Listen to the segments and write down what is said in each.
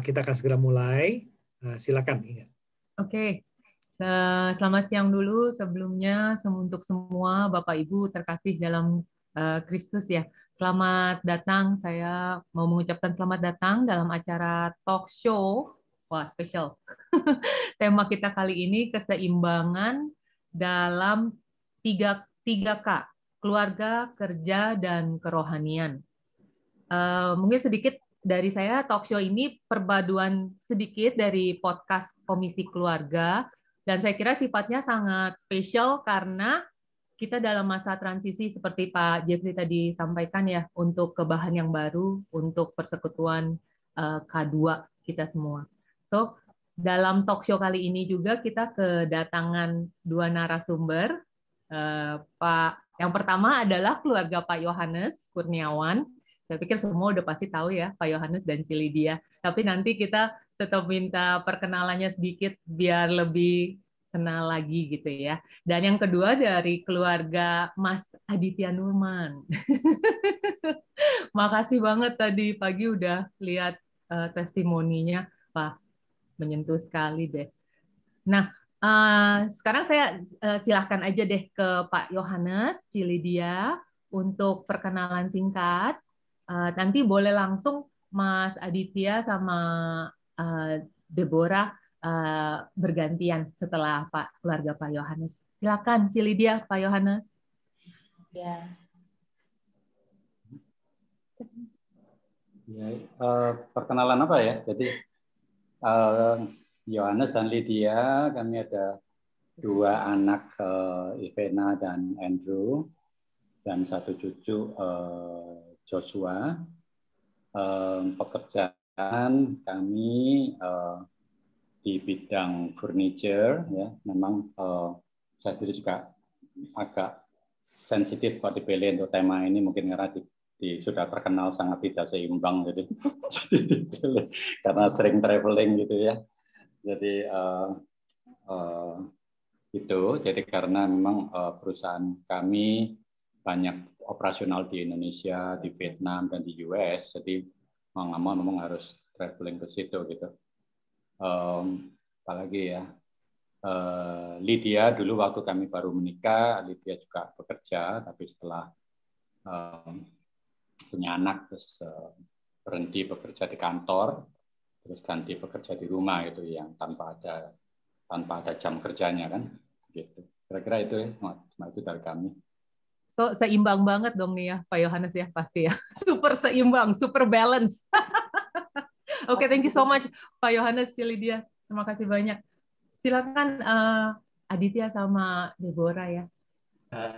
Kita akan segera mulai. Silakan, Inga. Oke, selamat siang dulu sebelumnya untuk semua Bapak Ibu terkasih dalam Kristus ya. Selamat datang, saya mau mengucapkan selamat datang dalam acara talk show. Wah, spesial. Tema kita kali ini keseimbangan dalam 3K, keluarga, kerja, dan kerohanian. Mungkin sedikit dari saya, talk show ini perpaduan sedikit dari podcast Komisi Keluarga, dan saya kira sifatnya sangat spesial karena kita dalam masa transisi seperti Pak Jeffrey tadi sampaikan ya, untuk ke bahan yang baru, untuk persekutuan K2 kita semua. So, dalam talk show kali ini juga kita kedatangan dua narasumber. Yang pertama adalah keluarga Pak Yohanes Kurniawan. Saya pikir semua udah pasti tahu ya, Pak Yohanes dan Ci Lydia. Tapi nanti kita tetap minta perkenalannya sedikit biar lebih kenal lagi gitu ya. Dan yang kedua dari keluarga Mas Aditya Nurman. Makasih banget tadi pagi udah lihat testimoninya, Pak. Menyentuh sekali deh. Nah, sekarang saya silahkan aja deh ke Pak Yohanes, Ci Lydia, untuk perkenalan singkat. Nanti boleh langsung Mas Aditya sama Deborah bergantian setelah keluarga Pak Yohanes. Silakan, Ci Lydia, Pak Yohanes. Ya. Ya, perkenalan apa ya? Jadi Yohanes dan Lydia, kami ada dua anak, Ivena dan Andrew, dan satu cucu, Joshua. Pekerjaan kami di bidang furniture, ya. Memang saya sendiri juga agak sensitif kalau dipilih untuk tema ini, mungkin karena sudah terkenal sangat tidak seimbang gitu. Jadi karena sering traveling gitu ya. Jadi itu jadi karena memang perusahaan kami banyak operasional di Indonesia, di Vietnam dan di US, jadi mau nggak mau memang harus traveling ke situ gitu. Apalagi ya, Lydia dulu waktu kami baru menikah, Lydia juga bekerja, tapi setelah punya anak terus berhenti bekerja di kantor, terus ganti bekerja di rumah gitu, yang tanpa ada jam kerjanya kan, gitu. Kira-kira itu ya, cuma itu dari kami. So, seimbang banget dong nih ya, Pak Yohanes ya, pasti ya. Super seimbang, super balance. Oke, thank you so much, Pak Yohanes, Ci Lydia. Terima kasih banyak. Silakan Aditya sama Deborah ya.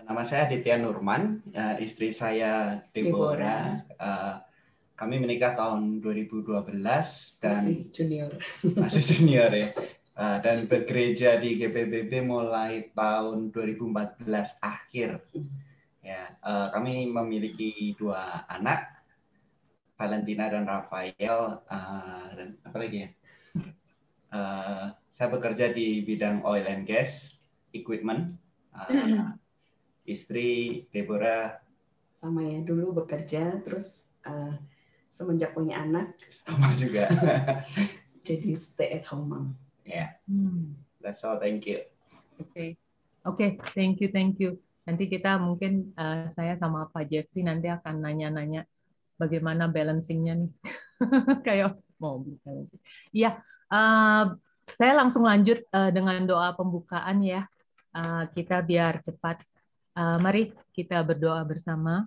Nama saya Aditya Nurman, istri saya Deborah. Kami menikah tahun 2012 dan masih junior ya. Dan bergereja di GPBB mulai tahun 2014 akhir. Ya, kami memiliki dua anak, Valentina dan Rafael, dan apa lagi ya? Saya bekerja di bidang oil and gas equipment. Istri Deborah sama ya, dulu bekerja, terus semenjak punya anak sama juga. Jadi stay at home mom. Yeah. That's all. Thank you. Oke, thank you. Nanti kita mungkin saya sama Pak Jeffrey nanti akan nanya-nanya bagaimana balancing-nya nih. Kayak mau balancing. Iya, saya langsung lanjut dengan doa pembukaan ya. Kita biar cepat. Mari kita berdoa bersama.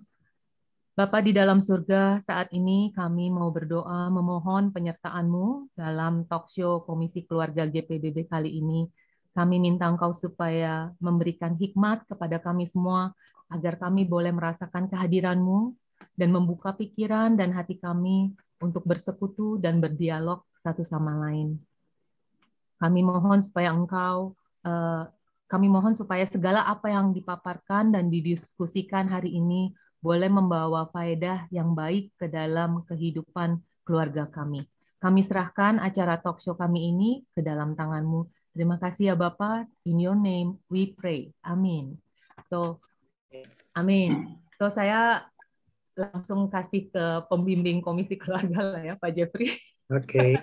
Bapa di dalam surga, saat ini kami mau berdoa memohon penyertaan-Mu dalam talk show Komisi Keluarga GPBB kali ini. Kami minta Engkau supaya memberikan hikmat kepada kami semua, agar kami boleh merasakan kehadiran-Mu dan membuka pikiran dan hati kami untuk bersekutu dan berdialog satu sama lain. Kami mohon supaya segala apa yang dipaparkan dan didiskusikan hari ini boleh membawa faedah yang baik ke dalam kehidupan keluarga kami. Kami serahkan acara talk show kami ini ke dalam tangan-Mu. Terima kasih ya Bapak. In your name we pray. Amin. Amin. Saya langsung kasih ke pembimbing komisi keluarga lah ya, Pak Jeffrey. Oke.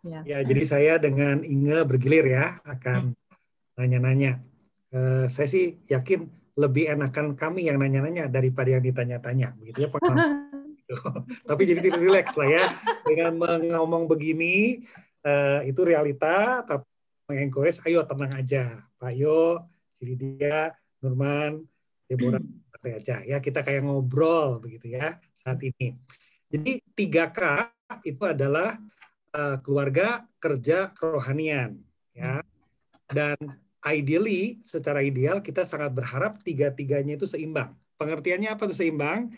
Ya. Ya, jadi saya dengan Inge bergilir ya akan nanya-nanya. Saya sih yakin lebih enakan kami yang nanya-nanya daripada yang ditanya-tanya, begitu ya pengalaman. Tapi jadi tidak rileks lah ya dengan ngomong begini, itu realita. Tapi mengencourage, ayo tenang aja, Pak Yo, Cilidia, Nurman, Deborah, santai aja ya, kita kayak ngobrol begitu ya saat ini. Jadi 3K itu adalah keluarga, kerja, kerohanian ya. Dan ideally, secara ideal kita sangat berharap tiga-tiganya itu seimbang. Pengertiannya apa tuh seimbang?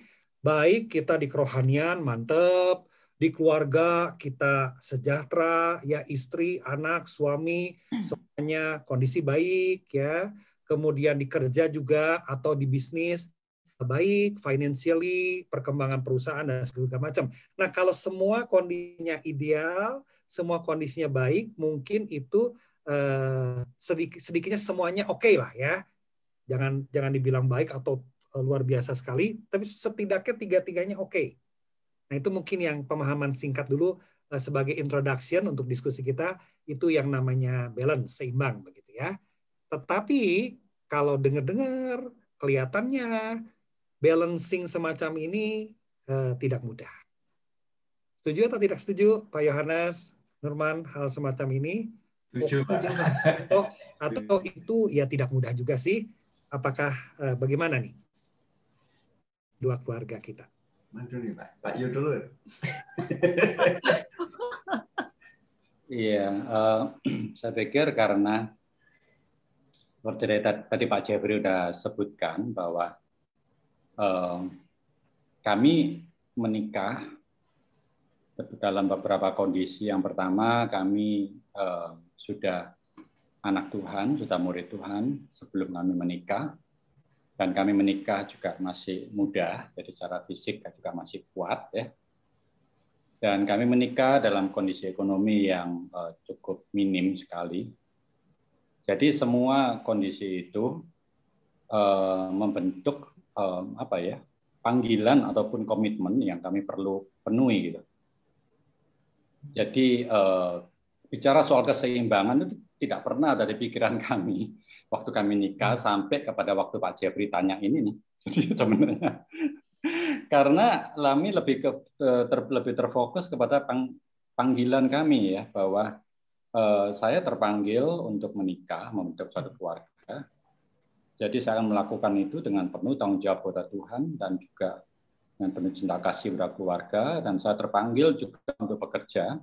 Baik kita di kerohanian mantep, di keluarga kita sejahtera, ya istri, anak, suami, semuanya kondisi baik ya. Kemudian di kerja juga atau di bisnis baik, financially, perkembangan perusahaan dan segala macam. Nah, kalau semua kondisinya ideal, semua kondisinya baik, mungkin itu sedikitnya semuanya oke lah ya. Jangan dibilang baik atau luar biasa sekali, tapi setidaknya tiga-tiganya oke. Nah, itu mungkin yang pemahaman singkat dulu sebagai introduction untuk diskusi kita, itu yang namanya balance, seimbang begitu ya. Tetapi kalau dengar-dengar kelihatannya balancing semacam ini tidak mudah. Setuju atau tidak setuju, Pak Yohanes, Nurman, hal semacam ini? Setuju, Pak. Atau itu ya tidak mudah juga sih. Apakah bagaimana nih dua keluarga kita? Mandu nih, Pak. Pak Yu dulu. Iya, saya pikir karena seperti tadi Pak Jeffrey sudah sebutkan bahwa kami menikah dalam beberapa kondisi. Yang pertama, kami sudah anak Tuhan, sudah murid Tuhan sebelum kami menikah. Dan kami menikah juga masih muda, jadi secara fisik juga masih kuat ya. Dan kami menikah dalam kondisi ekonomi yang cukup minim sekali. Jadi semua kondisi itu membentuk panggilan ataupun komitmen yang kami perlu penuhi gitu. Jadi bicara soal keseimbangan itu tidak pernah ada di pikiran kami waktu kami nikah sampai kepada waktu Pak Jeffrey tanya ini nih. Jadi sebenarnya karena Lami lebih terfokus kepada panggilan kami ya, bahwa saya terpanggil untuk menikah, membentuk suatu keluarga. Jadi saya akan melakukan itu dengan penuh tanggung jawab kepada Tuhan dan juga dengan penuh cinta kasih kepada keluarga, dan saya terpanggil juga untuk bekerja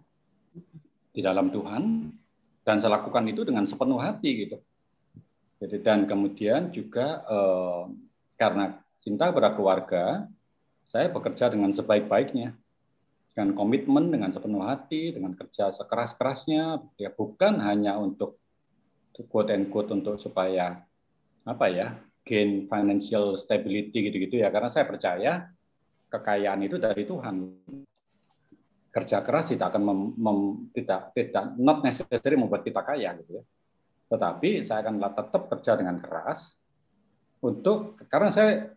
di dalam Tuhan, dan saya lakukan itu dengan sepenuh hati gitu. Jadi dan kemudian juga karena cinta kepada keluarga, saya bekerja dengan sebaik-baiknya, dengan komitmen, dengan sepenuh hati, dengan kerja sekeras-kerasnya, ya bukan hanya untuk quote and quote untuk supaya gain financial stability gitu-gitu ya, karena saya percaya kekayaan itu dari Tuhan. Kerja keras tidak akan not necessary membuat kita kaya gitu ya. Tetapi saya akan tetap kerja dengan keras karena saya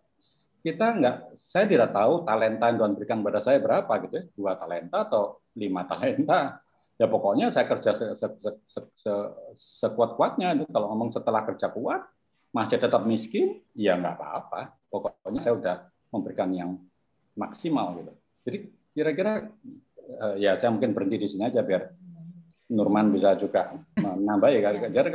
tidak tahu talenta yang Tuhan berikan kepada saya berapa gitu ya, 2 talenta atau 5 talenta. Ya pokoknya saya kerja sekuat-kuatnya. Kalau ngomong setelah kerja kuat masih tetap miskin, ya nggak apa-apa. Pokoknya saya udah memberikan yang maksimal gitu. Jadi kira-kira ya saya mungkin berhenti di sini aja biar Nurman bisa juga menambah ya. Jadi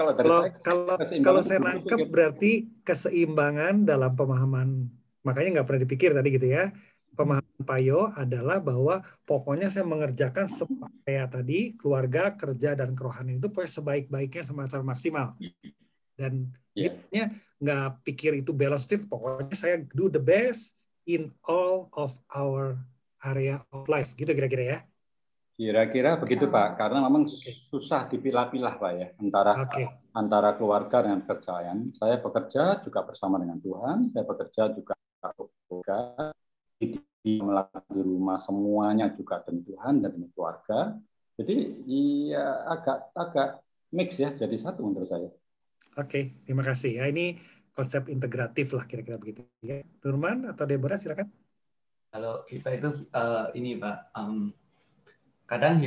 kalau saya nangkep berarti keseimbangan dalam pemahaman, makanya nggak pernah dipikir tadi gitu ya. Pemahaman Pak Yo adalah bahwa pokoknya saya mengerjakan supaya tadi keluarga, kerja dan kerohanian itu pokoknya sebaik-baiknya secara maksimal. Dan intinya nggak pikir itu balance, pokoknya saya do the best in all of our area of life, gitu kira-kira ya. Kira-kira begitu Pak, karena memang susah dipilah-pilah Pak ya antara keluarga dengan pekerjaan. Saya bekerja juga bersama dengan Tuhan, saya bekerja juga melakukan di rumah semuanya juga dengan Tuhan dan dengan keluarga. Jadi ya agak mix ya, jadi satu menurut saya. Oke, terima kasih ya. Ini konsep integratif lah kira-kira begitu ya. Nurman atau Deborah silakan. Kalau kita itu ini Pak, kadang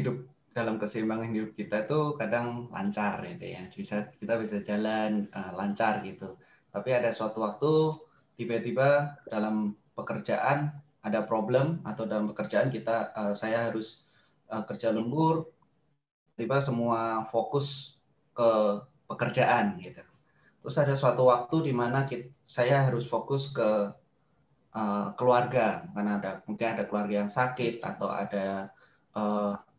dalam keseimbangan hidup kita tuh kadang lancar gitu ya. Kita bisa jalan lancar gitu. Tapi ada suatu waktu tiba-tiba dalam pekerjaan ada problem, atau dalam pekerjaan saya harus kerja lembur, tiba semua fokus ke pekerjaan gitu. Terus ada suatu waktu di mana saya harus fokus ke keluarga, karena mungkin ada keluarga yang sakit, atau ada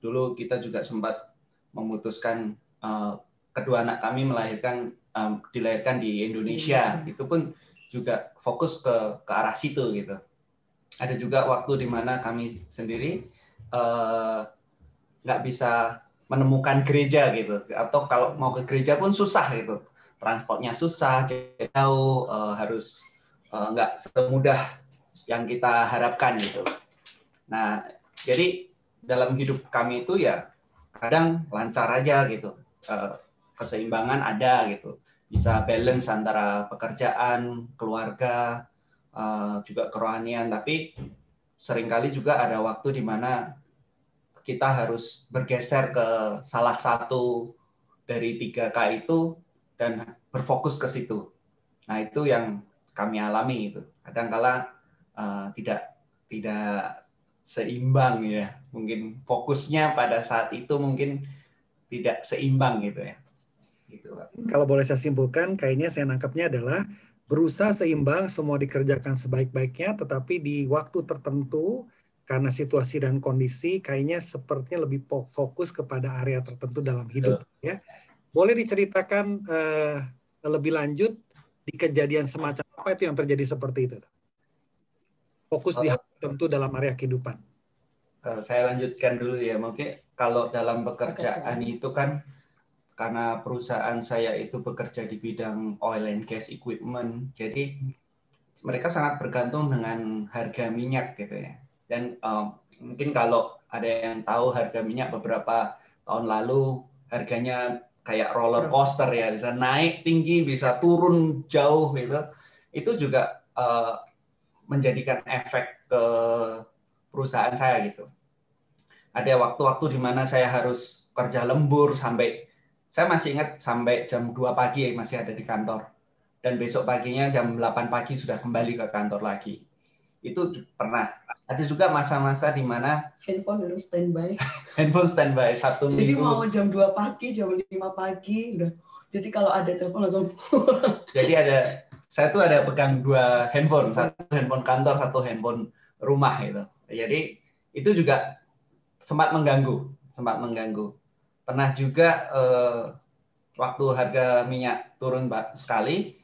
dulu kita juga sempat memutuskan kedua anak kami dilahirkan di Indonesia. Itu pun juga fokus ke arah situ gitu. Ada juga waktu di mana kami sendiri nggak bisa menemukan gereja gitu, atau kalau mau ke gereja pun susah gitu, transportnya susah, jauh, harus nggak semudah yang kita harapkan gitu. Nah, jadi dalam hidup kami itu ya kadang lancar aja gitu, keseimbangan ada gitu, bisa balance antara pekerjaan, keluarga, juga kerohanian. Tapi seringkali juga ada waktu di mana kita harus bergeser ke salah satu dari 3K itu dan berfokus ke situ. Nah, itu yang kami alami itu. Kadang-kala tidak seimbang ya. Mungkin fokusnya pada saat itu mungkin tidak seimbang gitu ya. Gitu, Pak. Kalau boleh saya simpulkan, kayaknya saya nangkapnya adalah berusaha seimbang, semua dikerjakan sebaik-baiknya, tetapi di waktu tertentu karena situasi dan kondisi kayaknya sepertinya lebih fokus kepada area tertentu dalam hidup. Ya, boleh diceritakan lebih lanjut di kejadian semacam apa itu yang terjadi seperti itu? Fokus di hal tertentu dalam area kehidupan. Saya lanjutkan dulu ya. Mungkin kalau dalam pekerjaan itu kan, karena perusahaan saya itu bekerja di bidang oil and gas equipment, jadi mereka sangat bergantung dengan harga minyak gitu ya. Dan mungkin kalau ada yang tahu harga minyak beberapa tahun lalu, harganya kayak roller coaster ya, bisa naik tinggi, bisa turun jauh gitu. Itu juga menjadikan efek ke perusahaan saya gitu. Ada waktu-waktu di mana saya harus kerja lembur saya masih ingat sampai jam 2 pagi masih ada di kantor. Dan besok paginya jam 8 pagi sudah kembali ke kantor lagi. Itu pernah. Ada juga masa-masa di mana handphone harus standby. Handphone standby Sabtu Jadi Minggu. mau jam 2 pagi, jam 5 pagi udah. Jadi kalau ada telepon langsung. Jadi saya tuh ada pegang 2 handphone, satu handphone kantor, satu handphone rumah gitu. Jadi itu juga sempat mengganggu. Pernah juga waktu harga minyak turun sekali,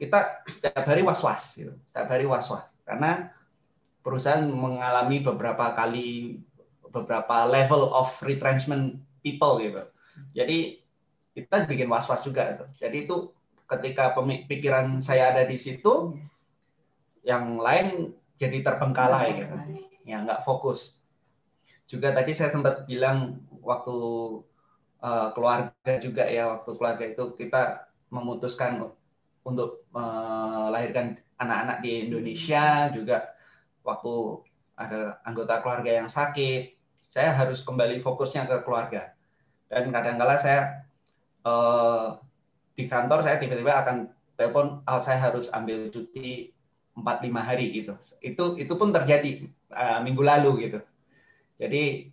kita setiap hari was-was gitu. Karena perusahaan mengalami beberapa level of retrenchment people gitu. Jadi kita bikin was-was juga gitu. Jadi itu ketika pikiran saya ada di situ, yang lain jadi terbengkalai gitu. Ya nggak fokus. Juga tadi saya sempat bilang waktu keluarga juga ya, waktu keluarga itu kita memutuskan untuk melahirkan anak-anak di Indonesia, juga waktu ada anggota keluarga yang sakit, saya harus kembali fokusnya ke keluarga. Dan kadang-kala saya di kantor saya tiba-tiba akan telepon, saya harus ambil cuti 4-5 hari gitu. Itu pun terjadi minggu lalu gitu. Jadi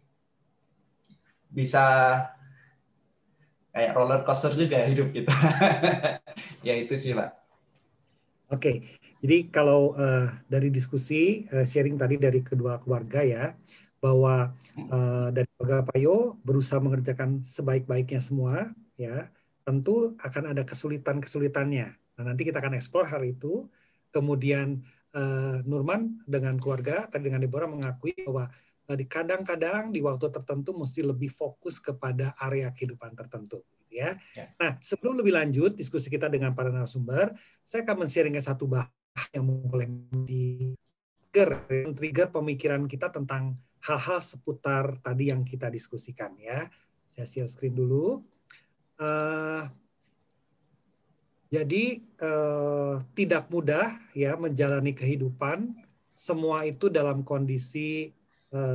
bisa kayak roller coaster juga hidup kita. Ya itu sih, Pak. Oke, jadi kalau dari diskusi sharing tadi dari kedua keluarga ya, bahwa dari keluarga Pak Yo berusaha mengerjakan sebaik-baiknya semua, ya tentu akan ada kesulitan-kesulitannya. Nah, nanti kita akan eksplor hal itu. Kemudian Nurman dengan keluarga, tadi dengan Deborah mengakui bahwa kadang-kadang di waktu tertentu mesti lebih fokus kepada area kehidupan tertentu. Ya. Nah, sebelum lebih lanjut diskusi kita dengan para narasumber, saya akan men-sharingkan satu bahas yang boleh trigger pemikiran kita tentang hal-hal seputar tadi yang kita diskusikan ya. Saya share screen dulu. Jadi tidak mudah ya menjalani kehidupan, semua itu dalam kondisi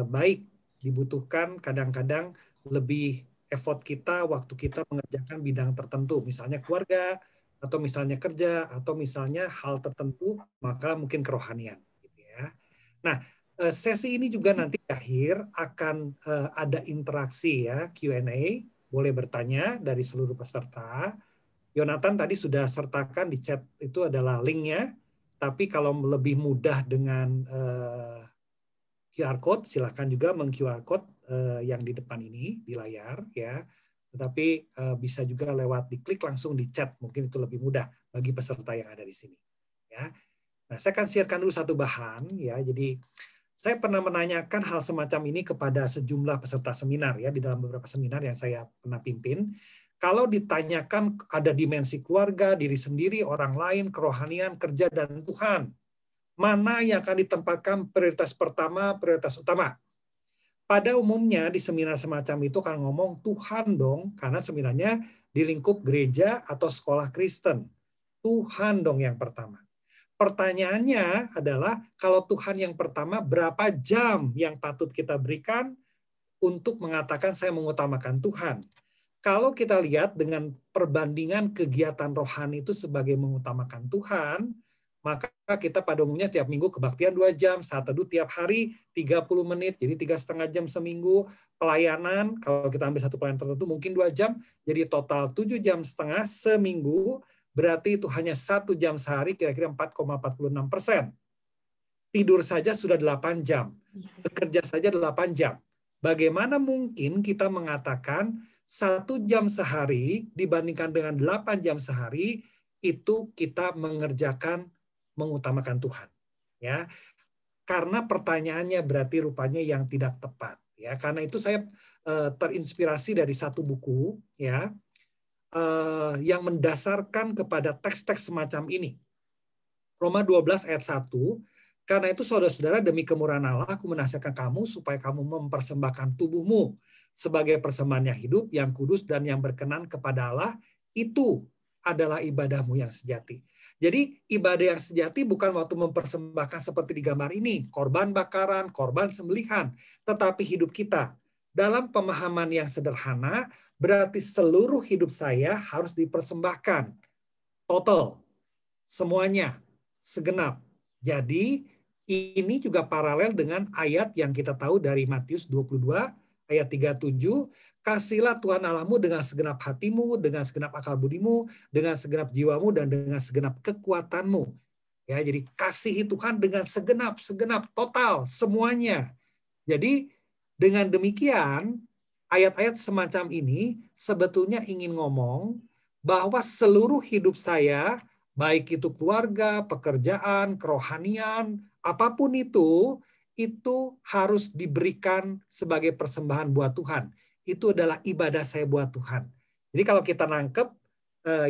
baik dibutuhkan kadang-kadang lebih effort kita, waktu kita mengerjakan bidang tertentu, misalnya keluarga, atau misalnya kerja, atau misalnya hal tertentu, maka mungkin kerohanian. Gitu ya. Nah, sesi ini juga nanti di akhir akan ada interaksi ya, Q&A, boleh bertanya dari seluruh peserta. Yonatan tadi sudah sertakan di chat itu adalah linknya, tapi kalau lebih mudah dengan QR code, silakan juga meng-QR code yang di depan ini di layar ya. Tetapi bisa juga lewat diklik langsung di chat, mungkin itu lebih mudah bagi peserta yang ada di sini. Ya. Nah, saya akan sharekan dulu satu bahan ya. Jadi saya pernah menanyakan hal semacam ini kepada sejumlah peserta seminar ya di dalam beberapa seminar yang saya pernah pimpin. Kalau ditanyakan ada dimensi keluarga, diri sendiri, orang lain, kerohanian, kerja, dan Tuhan, mana yang akan ditempatkan prioritas pertama, prioritas utama? Pada umumnya di seminar semacam itu kan ngomong Tuhan dong, karena seminarnya di lingkup gereja atau sekolah Kristen. Tuhan dong yang pertama. Pertanyaannya adalah kalau Tuhan yang pertama, berapa jam yang patut kita berikan untuk mengatakan saya mengutamakan Tuhan? Kalau kita lihat dengan perbandingan kegiatan rohani itu sebagai mengutamakan Tuhan, maka kita pada umumnya tiap minggu kebaktian 2 jam, saat teduh tiap hari 30 menit, jadi 3,5 jam seminggu, pelayanan, kalau kita ambil satu pelayanan tertentu mungkin 2 jam, jadi total 7,5 jam seminggu, berarti itu hanya 1 jam sehari, kira-kira 4,46%. Tidur saja sudah 8 jam, bekerja saja 8 jam. Bagaimana mungkin kita mengatakan 1 jam sehari dibandingkan dengan 8 jam sehari itu kita mengerjakan mengutamakan Tuhan, ya? Karena pertanyaannya berarti rupanya yang tidak tepat, ya. Karena itu saya terinspirasi dari satu buku, ya, yang mendasarkan kepada teks-teks semacam ini. Roma 12 ayat 1. Karena itu saudara-saudara, demi kemurahan Allah aku menasihatkan kamu supaya kamu mempersembahkan tubuhmu sebagai persembahan yang hidup, yang kudus, dan yang berkenan kepada Allah. Itu adalah ibadahmu yang sejati. Jadi ibadah yang sejati bukan waktu mempersembahkan seperti di gambar ini, korban bakaran, korban sembelihan, tetapi hidup kita. Dalam pemahaman yang sederhana, berarti seluruh hidup saya harus dipersembahkan. Total. Semuanya. Segenap. Jadi ini juga paralel dengan ayat yang kita tahu dari Matius 22 ayat 37, kasihlah Tuhan Allahmu dengan segenap hatimu, dengan segenap akal budimu, dengan segenap jiwamu, dan dengan segenap kekuatanmu. Ya, jadi kasihi Tuhan dengan segenap, total, semuanya. Jadi dengan demikian, ayat-ayat semacam ini sebetulnya ingin ngomong bahwa seluruh hidup saya, baik itu keluarga, pekerjaan, kerohanian, apapun itu harus diberikan sebagai persembahan buat Tuhan. Itu adalah ibadah saya buat Tuhan. Jadi kalau kita nangkep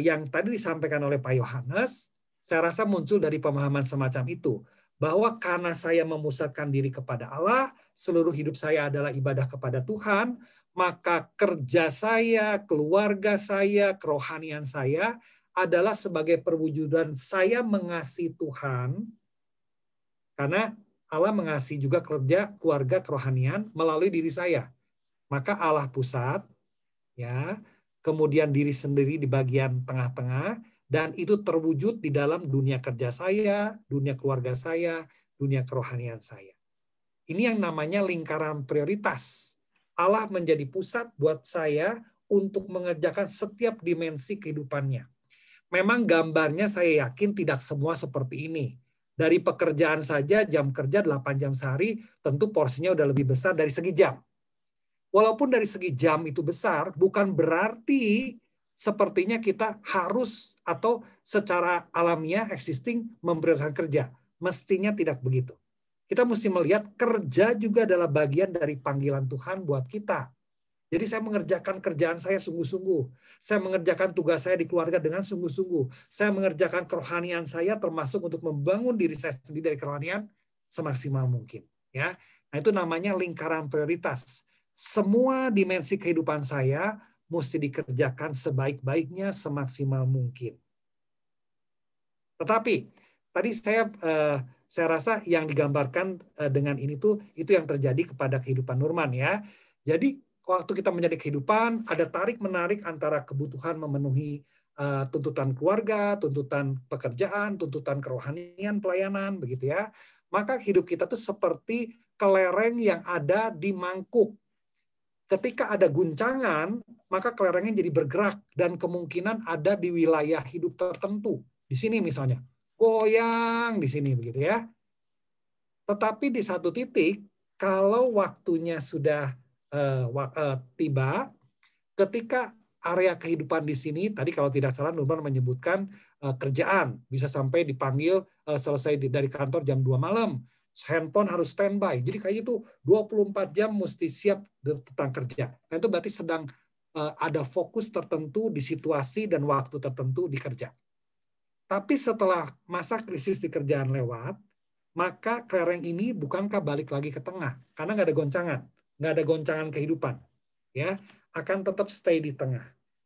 yang tadi disampaikan oleh Pak Yohanes, saya rasa muncul dari pemahaman semacam itu. Bahwa karena saya memusatkan diri kepada Allah, seluruh hidup saya adalah ibadah kepada Tuhan, maka kerja saya, keluarga saya, kerohanian saya adalah sebagai perwujudan saya mengasihi Tuhan, karena Allah mengasihi juga kerja, keluarga, kerohanian melalui diri saya. Maka Allah pusat, ya, kemudian diri sendiri di bagian tengah-tengah, dan itu terwujud di dalam dunia kerja saya, dunia keluarga saya, dunia kerohanian saya. Ini yang namanya lingkaran prioritas. Allah menjadi pusat buat saya untuk mengerjakan setiap dimensi kehidupannya. Memang gambarnya saya yakin tidak semua seperti ini. Dari pekerjaan saja, jam kerja 8 jam sehari, tentu porsinya udah lebih besar dari segi jam. Walaupun dari segi jam itu besar, bukan berarti sepertinya kita harus atau secara alamiah existing memprioritaskan kerja. Mestinya tidak begitu. Kita mesti melihat kerja juga adalah bagian dari panggilan Tuhan buat kita. Jadi saya mengerjakan kerjaan saya sungguh-sungguh. Saya mengerjakan tugas saya di keluarga dengan sungguh-sungguh. Saya mengerjakan kerohanian saya termasuk untuk membangun diri saya sendiri dari kerohanian semaksimal mungkin. Ya, nah itu namanya lingkaran prioritas. Semua dimensi kehidupan saya mesti dikerjakan sebaik-baiknya, semaksimal mungkin. Tetapi tadi saya saya rasa yang digambarkan dengan ini tuh itu yang terjadi kepada kehidupan Nurman ya. Jadi waktu kita menjadi kehidupan ada tarik-menarik antara kebutuhan memenuhi tuntutan keluarga, tuntutan pekerjaan, tuntutan kerohanian, pelayanan, begitu ya. Maka hidup kita tuh seperti kelereng yang ada di mangkuk. Ketika ada guncangan, maka kelerengnya jadi bergerak dan kemungkinan ada di wilayah hidup tertentu. Di sini misalnya, goyang di sini begitu ya. Tetapi di satu titik, kalau waktunya sudah tiba, ketika area kehidupan di sini, tadi kalau tidak salah Nurman menyebutkan kerjaan, bisa sampai dipanggil selesai dari kantor jam 2 malam, handphone harus standby. Jadi kayak itu 24 jam mesti siap tentang kerja. Nah, itu berarti sedang ada fokus tertentu di situasi dan waktu tertentu di kerja. Tapi setelah masa krisis di kerjaan lewat, maka kelereng ini bukankah balik lagi ke tengah? Karena nggak ada goncangan. Nggak ada goncangan kehidupan. Ya, akan tetap stay di tengah.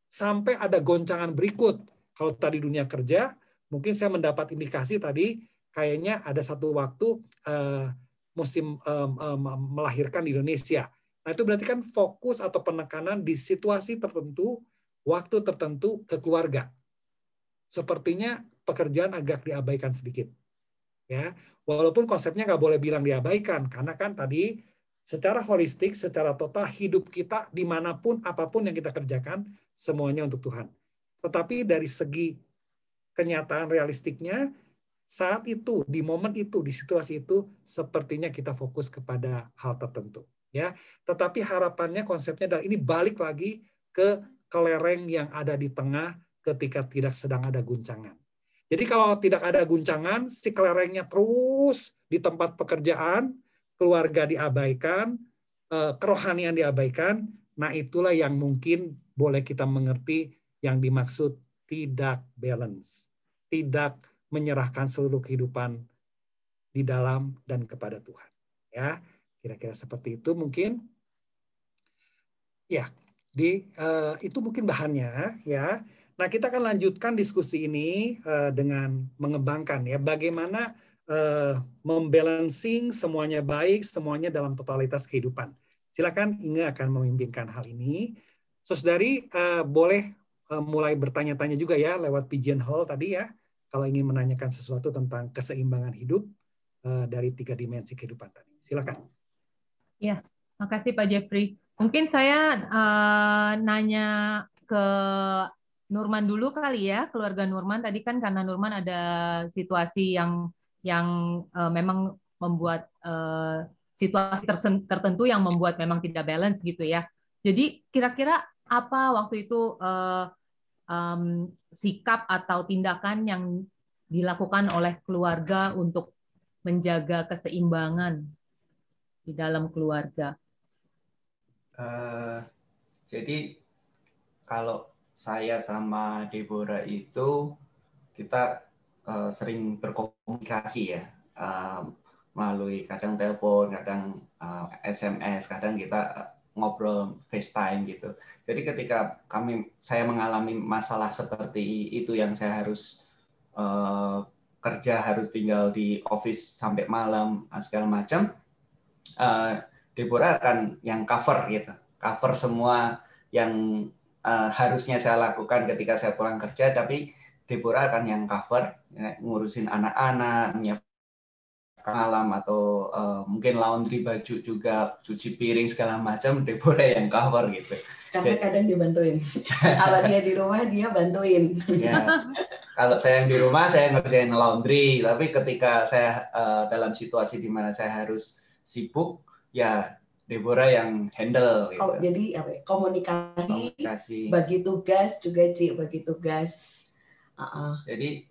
Sampai ada goncangan berikut. Kalau tadi dunia kerja, mungkin saya mendapat indikasi tadi, kayaknya ada satu waktu musim melahirkan di Indonesia. Nah, itu berarti kan fokus atau penekanan di situasi tertentu, waktu tertentu ke keluarga. Sepertinya pekerjaan agak diabaikan sedikit. Ya, walaupun konsepnya nggak boleh bilang diabaikan, karena kan tadi secara holistik, secara total hidup kita dimanapun, apapun yang kita kerjakan, semuanya untuk Tuhan. Tetapi dari segi kenyataan realistiknya, saat itu, di momen itu, di situasi itu, sepertinya kita fokus kepada hal tertentu. Ya, tetapi harapannya konsepnya adalah ini balik lagi ke kelereng yang ada di tengah ketika tidak sedang ada guncangan. Jadi kalau tidak ada guncangan, si kelerengnya terus di tempat pekerjaan, keluarga diabaikan, kerohanian diabaikan, nah itulah yang mungkin boleh kita mengerti yang dimaksud tidak balance, tidak menyerahkan seluruh kehidupan di dalam dan kepada Tuhan. Ya, kira-kira seperti itu mungkin. Ya, itu mungkin bahannya ya. Nah, kita akan lanjutkan diskusi ini dengan mengembangkan ya bagaimana membalancing semuanya baik, semuanya dalam totalitas kehidupan. Silakan Inge akan memimpinkan hal ini. Saudari boleh mulai bertanya-tanya juga ya lewat Pigeonhole tadi ya, kalau ingin menanyakan sesuatu tentang keseimbangan hidup dari 3 dimensi kehidupan tadi. Silakan. Ya, makasih Pak Jeffrey. Mungkin saya nanya ke Nurman dulu kali ya, keluarga Nurman tadi kan karena Nurman ada situasi yang memang membuat situasi tertentu yang membuat memang tidak balance gitu ya. Jadi kira-kira apa waktu itu sikap atau tindakan yang dilakukan oleh keluarga untuk menjaga keseimbangan di dalam keluarga? Jadi kalau saya sama Deborah itu kita sering berkomunikasi ya, melalui kadang telepon, kadang SMS, kadang kita ngobrol FaceTime gitu. Jadi ketika saya mengalami masalah seperti itu yang saya harus kerja, harus tinggal di office sampai malam segala macam, Deborah akan yang cover gitu, cover semua yang harusnya saya lakukan ketika saya pulang kerja, tapi Deborah akan yang cover, ngurusin anak-anak, menyiapkan alam atau mungkin laundry baju juga, cuci piring segala macam, Deborah yang cover gitu. Karena kadang dibantuin. Kalau dia di rumah dia bantuin. Ya, kalau saya yang di rumah saya ngerjain laundry, tapi ketika saya dalam situasi di mana saya harus sibuk, ya Deborah yang handle. Gitu. Jadi apa? Komunikasi, bagi tugas juga bagi tugas. Jadi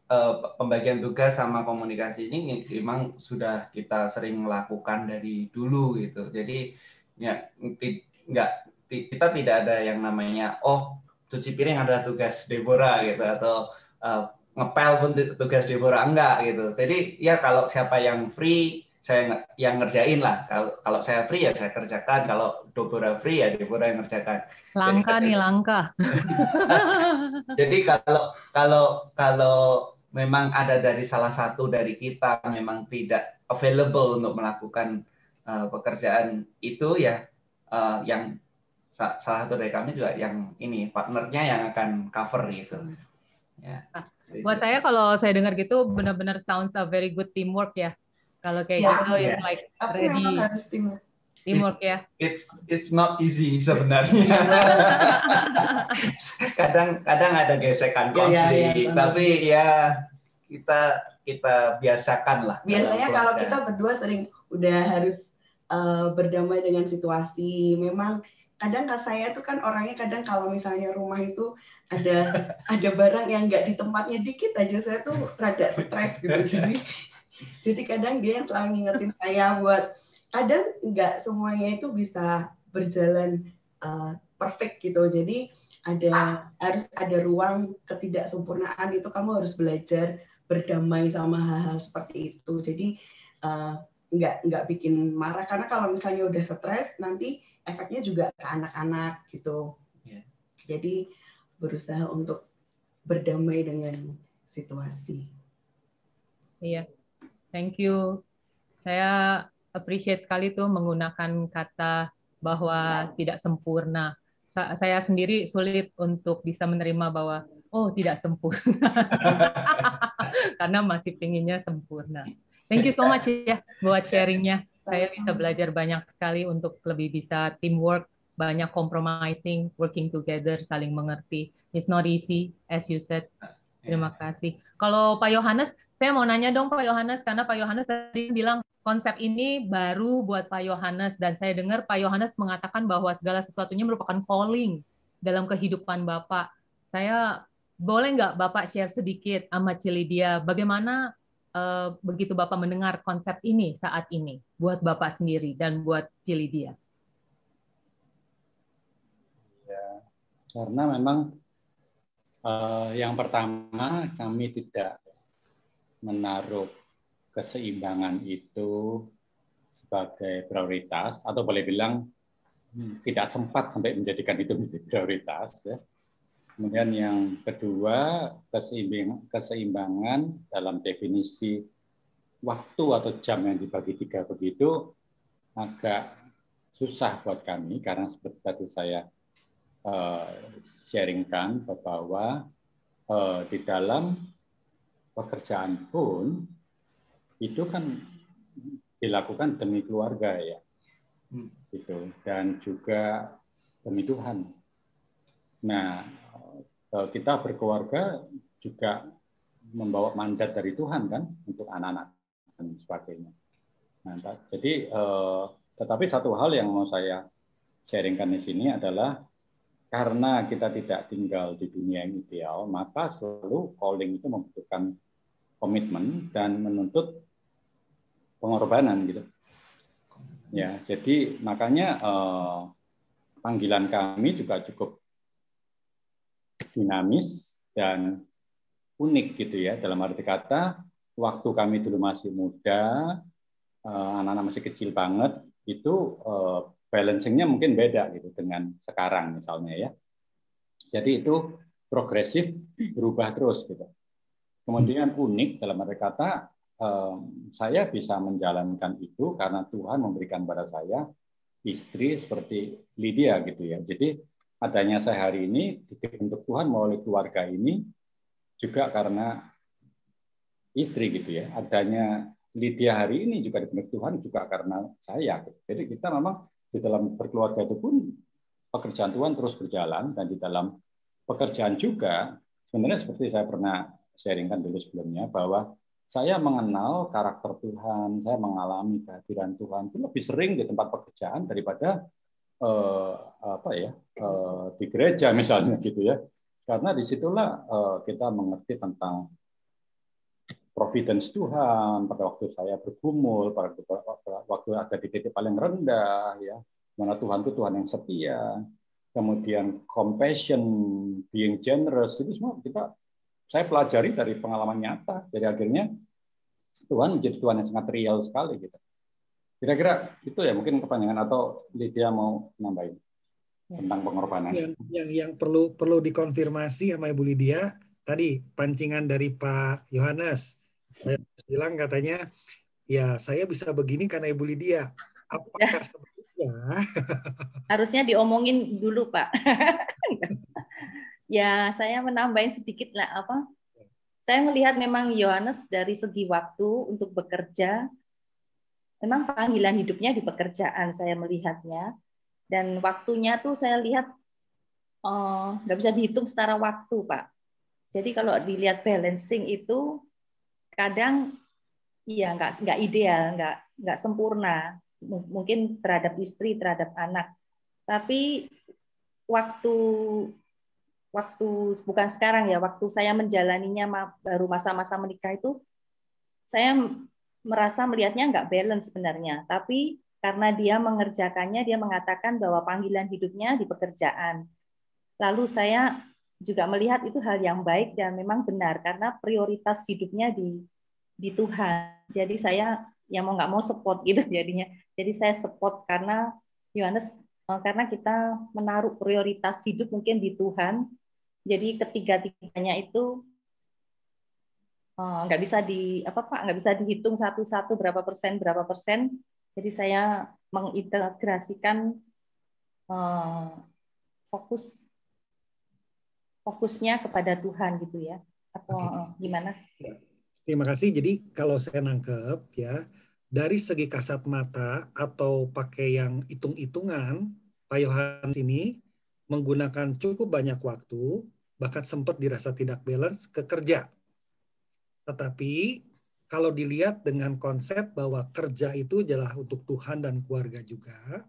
pembagian tugas sama komunikasi ini memang sudah kita sering lakukan dari dulu gitu. Jadi ya kita tidak ada yang namanya cuci piring adalah tugas Deborah gitu atau ngepel pun tugas Deborah, enggak gitu. Jadi ya kalau siapa yang free saya yang ngerjain lah. Kalau saya free ya saya kerjakan. Kalau Deborah free ya Deborah yang ngerjakan. Langka nih langka. Jadi kalau memang ada dari salah satu dari kita memang tidak available untuk melakukan pekerjaan itu, ya yang salah satu dari kami juga yang ini partnernya yang akan cover gitu. Ya. Buat saya kalau saya dengar gitu benar-benar sounds a very good teamwork ya. Kalau kayak gitu it's like tapi ready. memang harus Teamwork ya. It's not easy sebenarnya. kadang ada gesekan konflik, tapi ya kita biasakan lah. Biasanya kalau kita berdua sering udah harus berdamai dengan situasi. Memang kadang saya tuh kan orangnya kadang kalau misalnya rumah itu ada barang yang nggak di tempatnya dikit aja saya tuh rada stres gitu. Jadi kadang dia yang selalu ngingetin saya buat kadang nggak semuanya itu bisa berjalan perfect gitu. Jadi harus ada ruang ketidaksempurnaan, itu kamu harus belajar berdamai sama hal-hal seperti itu. Jadi nggak bikin marah, karena kalau misalnya udah stres nanti efeknya juga ke anak-anak gitu. Yeah. Jadi berusaha untuk berdamai dengan situasi. Iya, thank you. Saya appreciate sekali tuh menggunakan kata bahwa tidak sempurna. Saya sendiri sulit untuk bisa menerima bahwa tidak sempurna. Karena masih pinginnya sempurna. Thank you so much ya buat sharingnya. Saya bisa belajar banyak sekali untuk lebih bisa teamwork, banyak compromising, working together, saling mengerti. It's not easy, as you said. Terima kasih. Kalau Pak Yohanes, saya mau nanya dong Pak Yohanes, karena Pak Yohanes tadi bilang konsep ini baru buat Pak Yohanes, dan saya dengar Pak Yohanes mengatakan bahwa segala sesuatunya merupakan calling dalam kehidupan Bapak. Saya boleh nggak Bapak share sedikit sama Cilidia, bagaimana begitu Bapak mendengar konsep ini saat ini, buat Bapak sendiri dan buat Cilidia? Ya, karena memang yang pertama kami tidak menaruh keseimbangan itu sebagai prioritas, atau boleh bilang tidak sempat sampai menjadikan itu menjadi prioritas. Ya. Kemudian yang kedua, keseimbangan dalam definisi waktu atau jam yang dibagi 3 begitu agak susah buat kami, karena seperti tadi saya sharingkan bahwa di dalam pekerjaan pun itu kan dilakukan demi keluarga ya, gitu, dan juga demi Tuhan. Nah, kita berkeluarga juga membawa mandat dari Tuhan kan untuk anak-anak dan sebagainya. Nah, jadi tetapi satu hal yang mau saya sharingkan di sini adalah karena kita tidak tinggal di dunia yang ideal, maka selalu calling itu membutuhkan komitmen dan menuntut pengorbanan gitu. Ya, jadi makanya panggilan kami juga cukup dinamis dan unik gitu ya, dalam arti kata waktu kami dulu masih muda, anak-anak masih kecil banget, itu balancing-nya mungkin beda gitu dengan sekarang misalnya ya. Jadi itu progresif, berubah terus gitu. Kemudian unik dalam arti kata saya bisa menjalankan itu karena Tuhan memberikan pada saya istri seperti Lydia gitu ya. Jadi adanya saya hari ini dibentuk Tuhan melalui keluarga ini juga karena istri gitu ya. Adanya Lydia hari ini juga dibentuk Tuhan juga karena saya. Gitu. Jadi kita memang di dalam berkeluarga itu pun pekerjaan Tuhan terus berjalan, dan di dalam pekerjaan juga sebenarnya seperti saya pernah sharingkan dulu sebelumnya bahwa saya mengenal karakter Tuhan, saya mengalami kehadiran Tuhan itu lebih sering di tempat pekerjaan daripada di gereja misalnya gitu ya, karena disitulah kita mengerti tentang providence Tuhan pada waktu saya bergumul, pada waktu ada di titik paling rendah ya, mana Tuhan itu Tuhan yang setia, kemudian compassion, being generous, itu semua saya pelajari dari pengalaman nyata. Jadi akhirnya Tuhan menjadi Tuhan yang sangat real sekali gitu. Kira-kira itu ya, mungkin kepanjangan, atau Lydia mau nambahin tentang pengorbanan. Yang perlu dikonfirmasi sama Ibu Lydia, tadi pancingan dari Pak Yohanes. Saya bilang katanya, ya saya bisa begini karena Ibu Lydia. Apakah sebetulnya Harusnya diomongin dulu, Pak. Ya, saya menambahin sedikit lah apa. Saya melihat memang Yohanes dari segi waktu untuk bekerja, memang panggilan hidupnya di pekerjaan saya melihatnya. Dan waktunya tuh saya lihat nggak bisa dihitung secara waktu, Pak. Jadi kalau dilihat balancing itu kadang iya nggak ideal, nggak sempurna. Mungkin terhadap istri, terhadap anak. Tapi waktu bukan sekarang ya, waktu saya menjalaninya baru masa-masa menikah itu, saya merasa melihatnya nggak balance sebenarnya. Tapi karena dia mengerjakannya, dia mengatakan bahwa panggilan hidupnya di pekerjaan. Lalu saya juga melihat itu hal yang baik dan memang benar karena prioritas hidupnya di Tuhan. Jadi saya yang mau nggak mau support gitu jadinya. Jadi saya support karena Yohanes, karena kita menaruh prioritas hidup mungkin di Tuhan. Jadi ketiga-tiganya itu nggak bisa nggak bisa dihitung satu-satu berapa persen. Jadi saya mengintegrasikan fokusnya kepada Tuhan gitu ya. Atau gimana? Terima kasih. Jadi kalau saya nangkep ya, dari segi kasat mata atau pakai yang hitung-hitungan, Pak Yohanes ini menggunakan cukup banyak waktu, bahkan sempat dirasa tidak balance ke kerja. Tetapi kalau dilihat dengan konsep bahwa kerja itu adalah untuk Tuhan dan keluarga juga,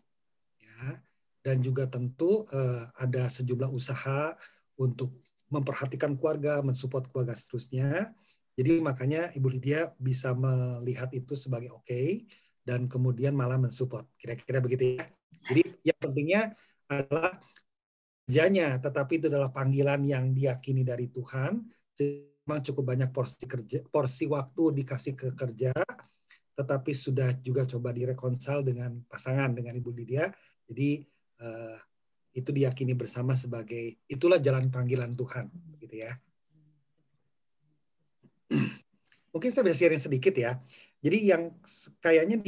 ya, dan juga tentu ada sejumlah usaha untuk memperhatikan keluarga, mensupport keluarga seterusnya. Jadi makanya Ibu Lydia bisa melihat itu sebagai oke, dan kemudian malah mensupport. Kira-kira begitu ya. Jadi yang pentingnya adalah kerjanya, tetapi itu adalah panggilan yang diyakini dari Tuhan. Memang cukup banyak porsi waktu dikasih ke kerja, tetapi sudah juga coba direkonsal dengan pasangan, dengan Ibu Lydia. Jadi itu diyakini bersama sebagai itulah jalan panggilan Tuhan, gitu ya. Mungkin saya bisa sharing sedikit ya. Jadi yang kayaknya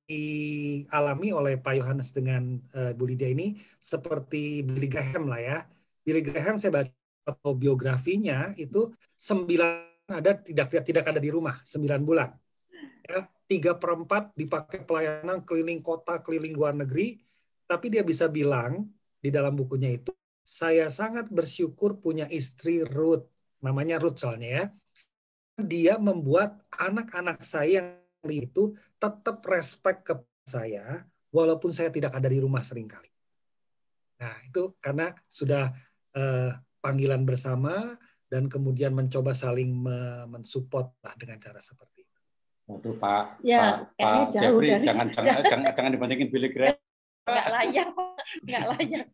dialami oleh Pak Yohanes dengan Bu Lydia ini seperti Billy Graham lah ya. Billy Graham saya baca autobiografinya itu 9 tidak ada di rumah 9 bulan. Ya, 3/4 dipakai pelayanan keliling kota, keliling luar negeri, tapi dia bisa bilang di dalam bukunya itu, saya sangat bersyukur punya istri Ruth, namanya Ruth soalnya ya. Dia membuat anak-anak saya yang itu tetap respect ke saya, walaupun saya tidak ada di rumah seringkali. Nah, itu karena sudah panggilan bersama dan kemudian mencoba saling mensupport dengan cara seperti itu. Waduh, Pak jauh Jeffrey, dari jangan dibandingin Billy Graham. Nggak layak.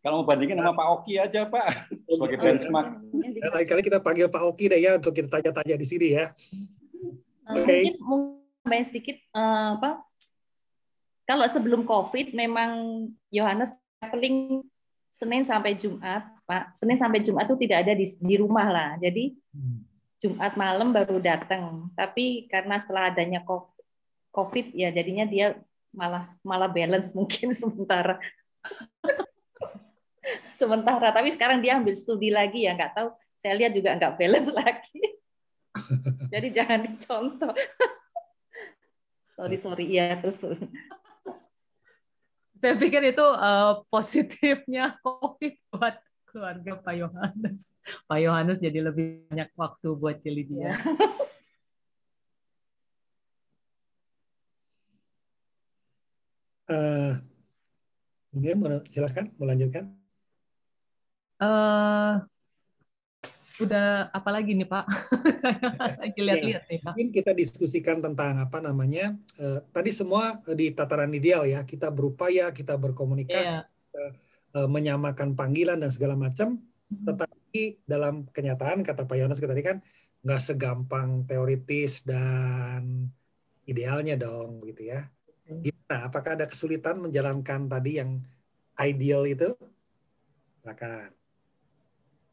Kalau mau bandingin sama Pak Oki aja, Pak, sebagai benchmark. Lain-kali kita panggil Pak Oki deh ya untuk kita tanya-tanya di sini ya. Mungkin tambahin sedikit kalau sebelum COVID memang Yohanes traveling Senin sampai Jumat, Pak. Senin sampai Jumat itu tidak ada di rumah lah. Jadi Jumat malam baru datang. Tapi karena setelah adanya COVID ya jadinya dia malah balance mungkin sementara. Tapi sekarang dia ambil studi lagi ya, nggak tahu. Saya lihat juga nggak balance lagi. Jadi jangan dicontoh. Sorry ya terus. Saya pikir itu positifnya COVID buat keluarga Pak Yohanes. Pak Yohanes jadi lebih banyak waktu buat Lydia. Silakan, mau lanjutkan. Udah apa lagi nih Pak? Saya lagi lihat-lihat nih Pak. Mungkin kita diskusikan tentang tadi semua di tataran ideal ya, kita berupaya, kita berkomunikasi, kita, menyamakan panggilan dan segala macam. Tetapi dalam kenyataan kata Pak Yohanes tadi kan nggak segampang teoritis dan idealnya dong, gitu ya. Gimana? Apakah ada kesulitan menjalankan tadi yang ideal itu? Silakan.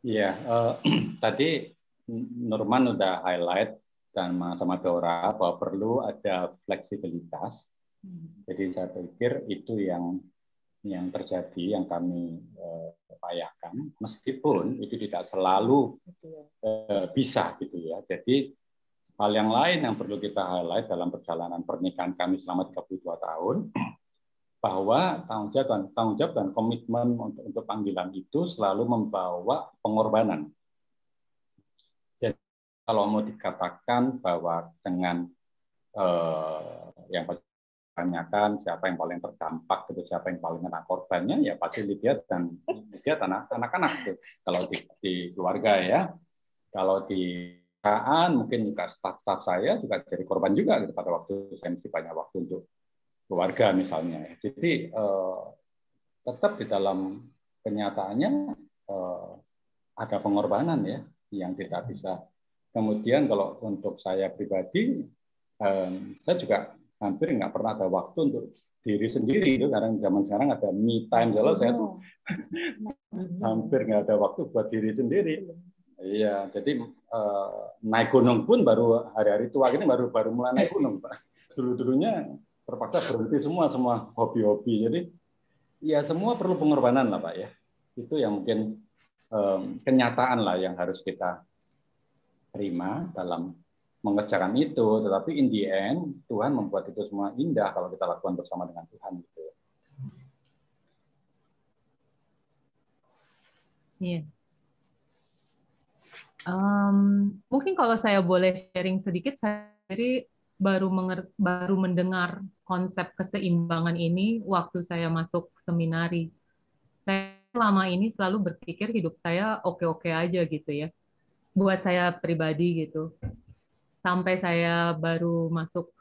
Iya, tadi Norman udah highlight dan sama Dora bahwa perlu ada fleksibilitas. Jadi saya pikir itu yang terjadi, yang kami upayakan, meskipun itu tidak selalu bisa gitu ya. Jadi hal yang lain yang perlu kita highlight dalam perjalanan pernikahan kami selama 32 tahun, bahwa tanggung jawab dan komitmen untuk panggilan itu selalu membawa pengorbanan. Jadi kalau mau dikatakan bahwa dengan yang tanyakan siapa yang paling terdampak, gitu, siapa yang paling kena korbannya, ya pasti Lydia dan anak-anak gitu. Kalau di keluarga ya, kalau di perusahaan mungkin juga staf-staf saya juga jadi korban juga gitu, pada waktu saya mesti banyak waktu untuk keluarga misalnya. Jadi tetap di dalam kenyataannya ada pengorbanan ya yang tidak bisa. Kemudian kalau untuk saya pribadi, saya juga hampir nggak pernah ada waktu untuk diri sendiri itu, karena zaman sekarang ada me time, kalau saya tuh hampir nggak ada waktu buat diri sendiri. Iya, jadi naik gunung pun baru hari-hari tua ini baru mulai naik gunung, Pak. Dulunya terpaksa berhenti semua hobi-hobi. Jadi ya semua perlu pengorbanan lah, Pak ya. Itu yang mungkin kenyataan lah yang harus kita terima dalam mengerjakan itu, tetapi in the end Tuhan membuat itu semua indah kalau kita lakukan bersama dengan Tuhan gitu. Iya. Mungkin kalau saya boleh sharing sedikit, saya sendiri baru mendengar konsep keseimbangan ini waktu saya masuk seminari. Saya selama ini selalu berpikir hidup saya oke-oke aja gitu ya, buat saya pribadi gitu. Sampai saya baru masuk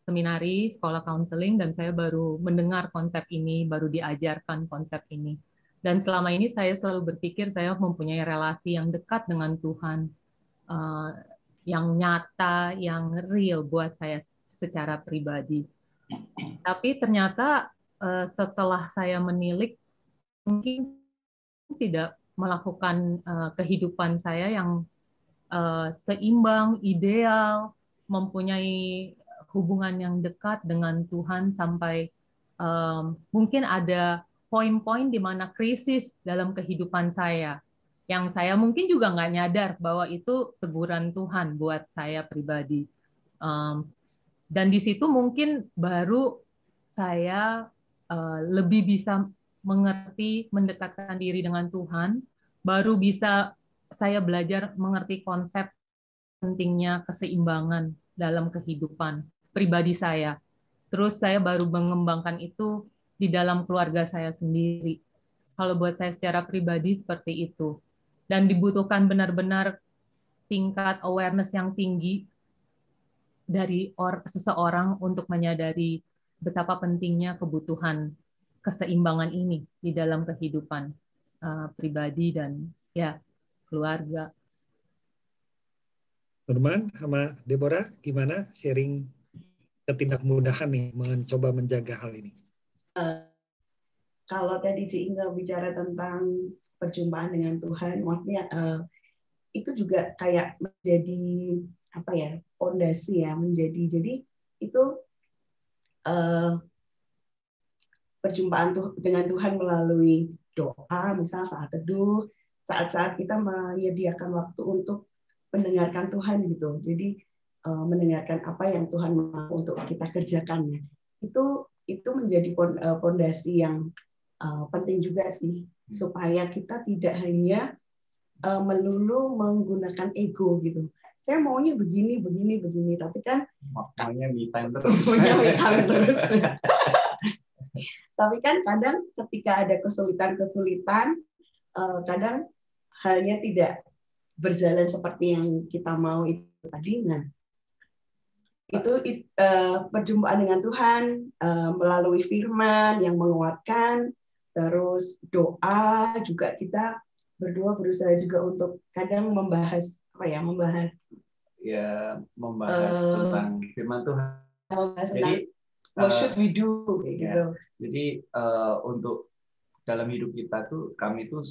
seminari, sekolah counseling, dan saya baru mendengar konsep ini, baru diajarkan konsep ini. Dan selama ini saya selalu berpikir saya mempunyai relasi yang dekat dengan Tuhan, yang nyata, yang real buat saya secara pribadi. Tapi ternyata setelah saya menilik, mungkin tidak melakukan kehidupan saya yang seimbang, ideal, mempunyai hubungan yang dekat dengan Tuhan sampai mungkin ada poin-poin di mana krisis dalam kehidupan saya, yang saya mungkin juga nggak nyadar bahwa itu teguran Tuhan buat saya pribadi. Dan di situ mungkin baru saya lebih bisa mengerti, mendekatkan diri dengan Tuhan, baru bisa saya belajar mengerti konsep pentingnya keseimbangan dalam kehidupan pribadi saya. Terus saya baru mengembangkan itu di dalam keluarga saya sendiri. Kalau buat saya secara pribadi seperti itu. Dan dibutuhkan benar-benar tingkat awareness yang tinggi dari seseorang untuk menyadari betapa pentingnya kebutuhan keseimbangan ini di dalam kehidupan pribadi dan ya keluarga. Norman sama Deborah, gimana sharing ketidakmudahan nih mencoba menjaga hal ini? Kalau tadi Ci Inga bicara tentang perjumpaan dengan Tuhan, maksudnya itu juga kayak menjadi apa ya, fondasi ya, jadi itu perjumpaan dengan Tuhan melalui doa, misalnya saat teduh, saat-saat kita menyediakan waktu untuk mendengarkan Tuhan gitu. Jadi mendengarkan apa yang Tuhan mau untuk kita kerjakannya. Itu menjadi fondasi yang penting juga sih, supaya kita tidak hanya melulu menggunakan ego gitu. Saya maunya begini, tapi kan maunya me time terus. Tapi kan kadang ketika ada kesulitan, kadang halnya tidak berjalan seperti yang kita mau itu tadi. Nah, itu perjumpaan dengan Tuhan melalui firman yang menguatkan, terus doa juga, kita berdua berusaha juga untuk kadang membahas tentang firman Tuhan. Jadi what should we do gitu. Jadi untuk dalam hidup kita tuh, kami tuh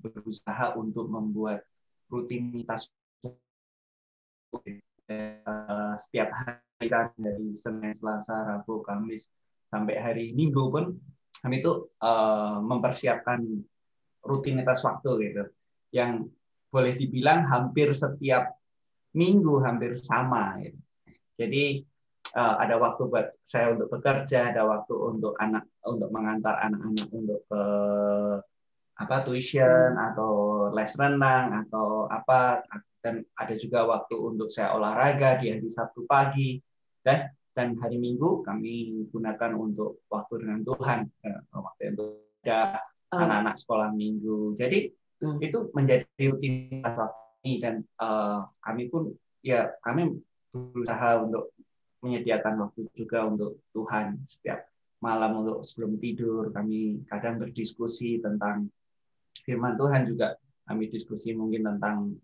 berusaha untuk membuat rutinitas setiap hari kan, dari Senin, Selasa, Rabu, Kamis sampai hari Minggu pun kami itu mempersiapkan rutinitas waktu gitu, yang boleh dibilang hampir setiap minggu hampir sama gitu. Jadi ada waktu buat saya untuk bekerja, ada waktu untuk mengantar anak-anak untuk ke tuition atau les renang atau apa, dan ada juga waktu untuk saya olahraga di hari Sabtu pagi, dan hari Minggu kami gunakan untuk waktu dengan Tuhan, waktu untuk ada anak-anak sekolah minggu. Jadi itu menjadi rutinitas waktu ini, dan kami pun kami berusaha untuk menyediakan waktu juga untuk Tuhan. Setiap malam untuk sebelum tidur kami kadang berdiskusi tentang firman Tuhan, juga kami diskusi mungkin tentang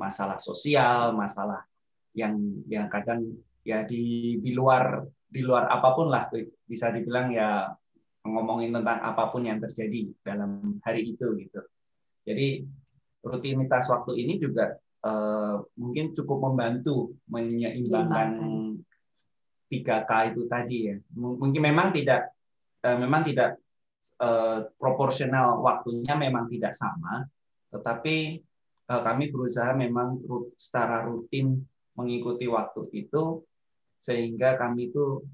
masalah sosial, masalah yang kadang ya di luar apapun lah, bisa dibilang ya ngomongin tentang apapun yang terjadi dalam hari itu gitu. Jadi rutinitas waktu ini juga mungkin cukup membantu menyeimbangkan 3K itu tadi ya. Mungkin memang tidak proporsional waktunya, memang tidak sama, tetapi kami berusaha memang secara rutin mengikuti waktu itu, sehingga kami itu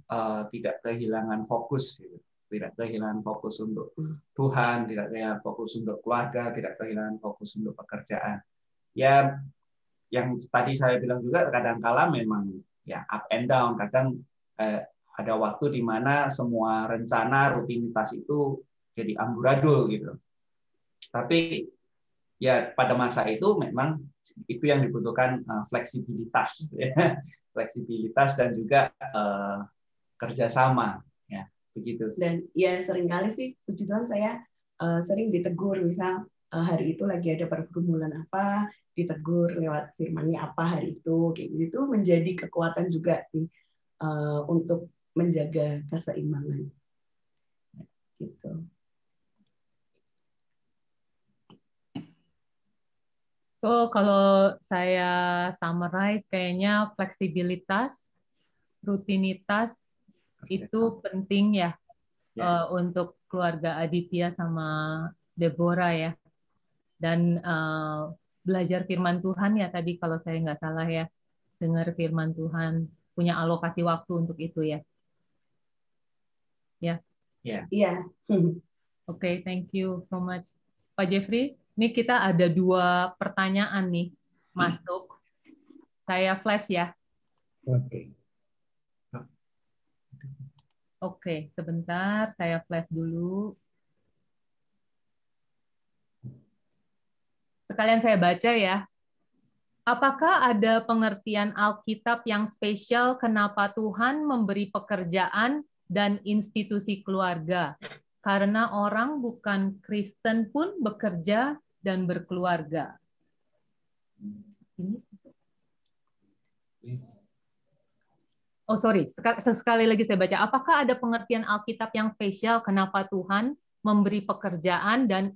tidak kehilangan fokus gitu. Tidak kehilangan fokus untuk Tuhan, tidak kehilangan fokus untuk keluarga, tidak kehilangan fokus untuk pekerjaan. Ya, yang tadi saya bilang juga, kadang-kala memang ya up and down. Kadang ada waktu di mana semua rencana rutinitas itu jadi amburadul gitu. Tapi ya pada masa itu memang itu yang dibutuhkan, fleksibilitas, ya. Fleksibilitas dan juga kerjasama. Begitu. Dan ya seringkali sih puji Tuhan saya sering ditegur, misal hari itu lagi ada pergumulan apa, ditegur lewat firman-Nya apa hari itu, kayak gitu, menjadi kekuatan juga sih untuk menjaga keseimbangan gitu. So kalau saya summarize, kayaknya fleksibilitas, rutinitas itu penting ya, untuk keluarga Aditya sama Deborah ya. Dan belajar firman Tuhan ya tadi, kalau saya nggak salah ya, dengar firman Tuhan, punya alokasi waktu untuk itu ya. Ya. Iya. Oke, thank you so much. Pak Jeffrey, ini kita ada 2 pertanyaan nih masuk. Saya flash ya. Oke. Oke, sebentar, saya flash dulu. Sekalian saya baca ya. Apakah ada pengertian Alkitab yang spesial kenapa Tuhan memberi pekerjaan dan institusi keluarga? Karena orang bukan Kristen pun bekerja dan berkeluarga. Oh, sorry. Sekali lagi saya baca. Apakah ada pengertian Alkitab yang spesial kenapa Tuhan memberi pekerjaan dan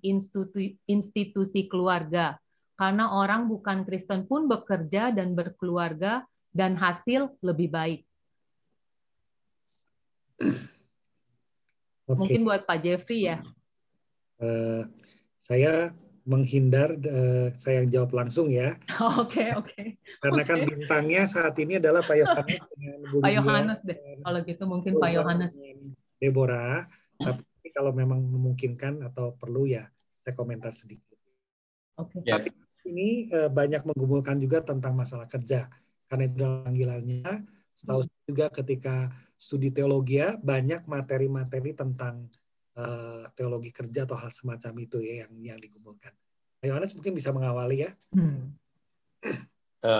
institusi keluarga? Karena orang bukan Kristen pun bekerja dan berkeluarga dan hasil lebih baik. Okay. Mungkin buat Pak Jeffrey ya. Saya menghindar, saya jawab langsung ya. Oke. Karena kan bintangnya saat ini adalah Pak Yohanes dengan Bu Lydia. Pak Yohanes deh. Kalau gitu mungkin Pak Yohanes. Deborah. Tapi kalau memang memungkinkan atau perlu ya saya komentar sedikit. Oke. Tapi ini banyak menggumulkan juga tentang masalah kerja. Karena itu panggilannya, setahu saya juga ketika studi teologi ya, banyak materi-materi tentang teologi kerja atau hal semacam itu ya yang digumulkan. Pak Yohanes mungkin bisa mengawali ya.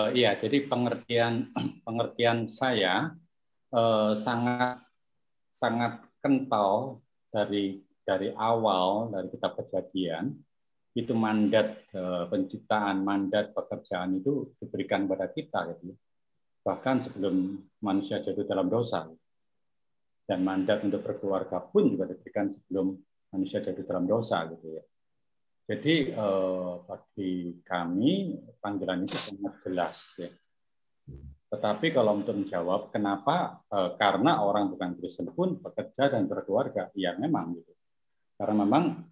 Iya, jadi pengertian saya sangat kental dari awal, dari kitab Kejadian. Itu mandat penciptaan, mandat pekerjaan itu diberikan kepada kita gitu. Bahkan sebelum manusia jatuh dalam dosa. Dan mandat untuk berkeluarga pun juga diberikan sebelum manusia jatuh dalam dosa gitu ya. Jadi bagi kami panggilan itu sangat jelas ya. Tetapi kalau untuk menjawab kenapa, karena orang bukan Kristen pun bekerja dan berkeluarga, ya memang gitu. Karena memang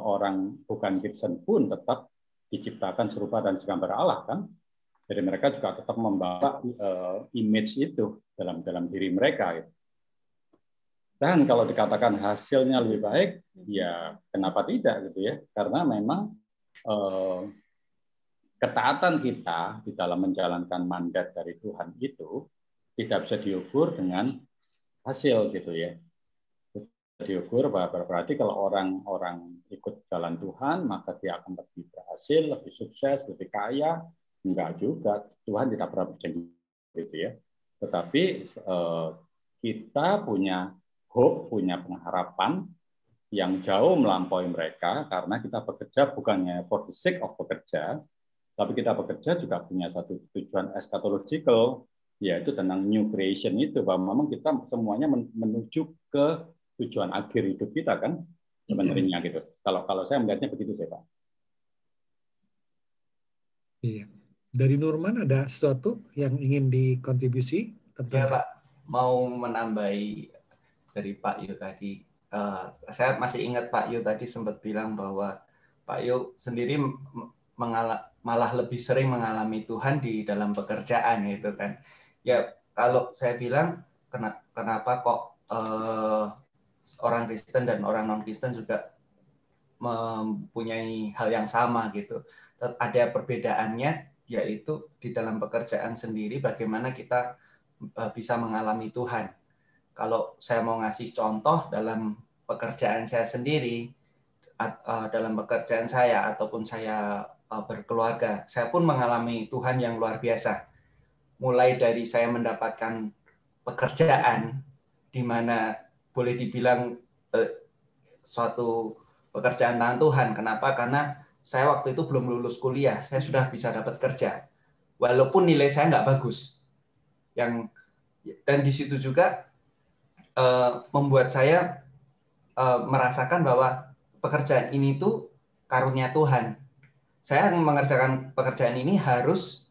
orang bukan Kristen pun tetap diciptakan serupa dan segambar Allah kan. Jadi mereka juga tetap membawa image itu dalam diri mereka. Gitu. Dan kalau dikatakan hasilnya lebih baik, ya kenapa tidak gitu ya? Karena memang ketaatan kita di dalam menjalankan mandat dari Tuhan itu tidak bisa diukur dengan hasil gitu ya. Diukur berarti kalau orang ikut jalan Tuhan maka dia akan lebih berhasil, lebih sukses, lebih kaya. Enggak juga, Tuhan tidak pernah berjanji gitu ya. Tetapi kita punya hope, punya pengharapan yang jauh melampaui mereka karena kita bekerja bukannya for the sake of bekerja, tapi kita bekerja juga punya satu tujuan eschatological, yaitu tentang new creation itu, bahwa memang kita semuanya menuju ke tujuan akhir hidup kita kan sebenarnya gitu. Kalau saya melihatnya begitu sih Pak. Iya. Dari Nurman ada sesuatu yang ingin dikontribusi tentang? Ya Pak, mau menambahi dari Pak Yu tadi. Saya masih ingat Pak Yu tadi sempat bilang bahwa Pak Yu sendiri malah lebih sering mengalami Tuhan di dalam pekerjaan gitu kan. Ya kalau saya bilang kenapa kok orang Kristen dan orang non Kristen juga mempunyai hal yang sama gitu. Ada perbedaannya, yaitu di dalam pekerjaan sendiri bagaimana kita bisa mengalami Tuhan. Kalau saya mau ngasih contoh dalam pekerjaan saya sendiri, dalam pekerjaan saya ataupun saya berkeluarga, saya pun mengalami Tuhan yang luar biasa. Mulai dari saya mendapatkan pekerjaan di mana boleh dibilang suatu pekerjaan tangan Tuhan. Kenapa? Karena saya waktu itu belum lulus kuliah, saya sudah bisa dapat kerja. Walaupun nilai saya nggak bagus. Dan di situ juga membuat saya merasakan bahwa pekerjaan ini tuh karunia Tuhan. Saya mengerjakan pekerjaan ini harus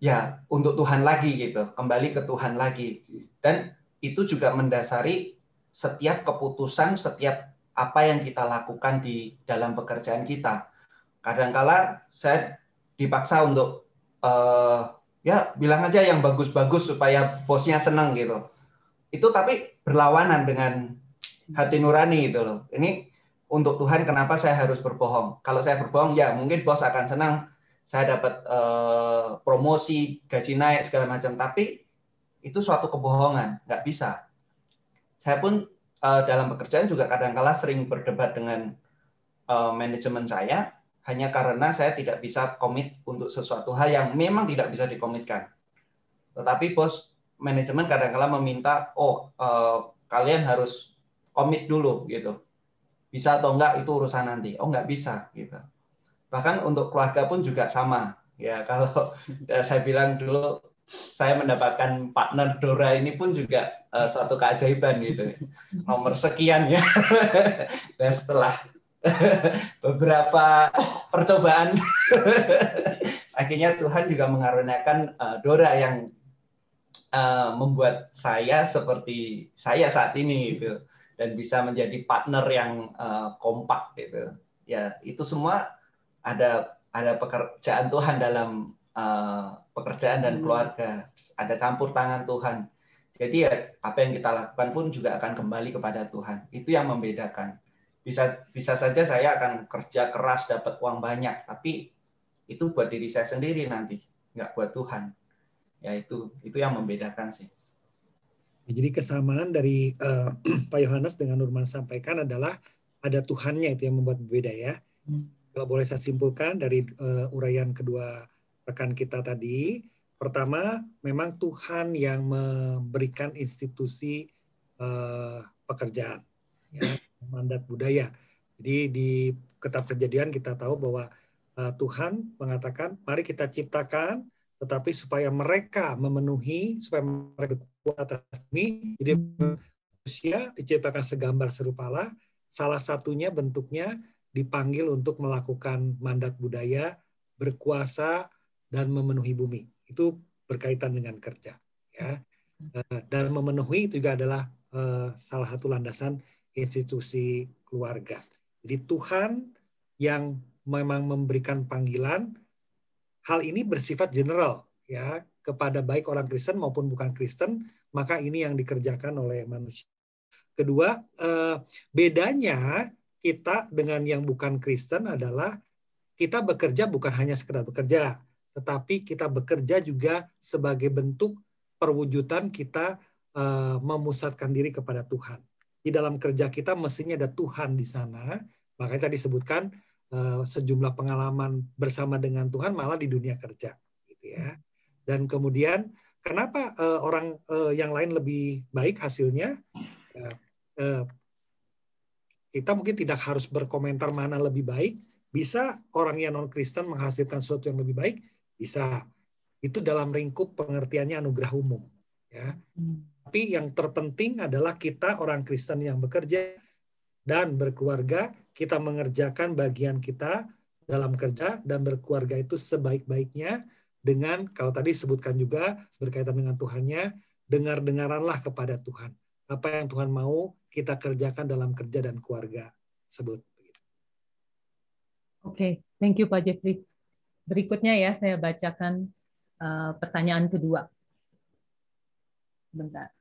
ya untuk Tuhan lagi gitu, kembali ke Tuhan lagi. Dan itu juga mendasari setiap keputusan, setiap apa yang kita lakukan di dalam pekerjaan kita. Kadangkala saya dipaksa untuk ya bilang aja yang bagus-bagus supaya bosnya senang gitu. Itu tapi berlawanan dengan hati nurani gitu loh. Ini untuk Tuhan kenapa saya harus berbohong? Kalau saya berbohong ya mungkin bos akan senang, saya dapat promosi, gaji naik segala macam. Tapi itu suatu kebohongan, nggak bisa. Saya pun dalam pekerjaan juga kadang-kala sering berdebat dengan manajemen saya, hanya karena saya tidak bisa komit untuk sesuatu hal yang memang tidak bisa dikomitkan. Tetapi bos manajemen kadang-kala meminta, kalian harus komit dulu gitu. Bisa atau enggak itu urusan nanti. Oh nggak bisa gitu. Bahkan untuk keluarga pun juga sama. Ya kalau saya bilang dulu saya mendapatkan partner Dora ini pun juga suatu keajaiban gitu. Nomor sekian ya. Dan setelah beberapa percobaan akhirnya Tuhan juga mengaruniakan Dora yang membuat saya seperti saya saat ini gitu, dan bisa menjadi partner yang kompak gitu. Ya itu semua ada pekerjaan Tuhan dalam pekerjaan dan keluarga, ada campur tangan Tuhan. Jadi ya apa yang kita lakukan pun juga akan kembali kepada Tuhan. Itu yang membedakan. Bisa saja saya akan kerja keras dapat uang banyak, tapi itu buat diri saya sendiri nanti, nggak buat Tuhan. Ya itu yang membedakan sih. Jadi kesamaan dari Pak Yohanes dengan Nurman sampaikan adalah ada Tuhannya itu yang membuat berbeda ya. Kalau boleh saya simpulkan dari uraian kedua rekan kita tadi, pertama memang Tuhan yang memberikan institusi pekerjaan, ya, mandat budaya. Jadi di Kitab Kejadian kita tahu bahwa Tuhan mengatakan, mari kita ciptakan, tetapi supaya mereka memenuhi, supaya mereka berkuasa atas bumi, jadi manusia diciptakan segambar serupa Allah, salah satunya bentuknya dipanggil untuk melakukan mandat budaya, berkuasa, dan memenuhi bumi. Itu berkaitan dengan kerja. Ya. Dan memenuhi juga adalah salah satu landasan institusi keluarga. Jadi Tuhan yang memang memberikan panggilan, hal ini bersifat general ya kepada baik orang Kristen maupun bukan Kristen, maka ini yang dikerjakan oleh manusia. Kedua, bedanya kita dengan yang bukan Kristen adalah kita bekerja bukan hanya sekedar bekerja, tetapi kita bekerja juga sebagai bentuk perwujudan kita memusatkan diri kepada Tuhan. Di dalam kerja kita mestinya ada Tuhan di sana, makanya tadi disebutkan sejumlah pengalaman bersama dengan Tuhan malah di dunia kerja, gitu ya. Dan kemudian kenapa orang yang lain lebih baik hasilnya? Kita mungkin tidak harus berkomentar mana lebih baik. Bisa orang yang non-Kristen menghasilkan sesuatu yang lebih baik, bisa. Itu dalam lingkup pengertiannya anugerah umum. Ya. Tapi yang terpenting adalah kita orang Kristen yang bekerja dan berkeluarga, kita mengerjakan bagian kita dalam kerja dan berkeluarga itu sebaik-baiknya dengan, kalau tadi sebutkan juga berkaitan dengan Tuhannya, dengar-dengaranlah kepada Tuhan. Apa yang Tuhan mau kita kerjakan dalam kerja dan keluarga sebut. Oke, thank you Pak Jeffrey. Berikutnya ya saya bacakan pertanyaan kedua. Bentar.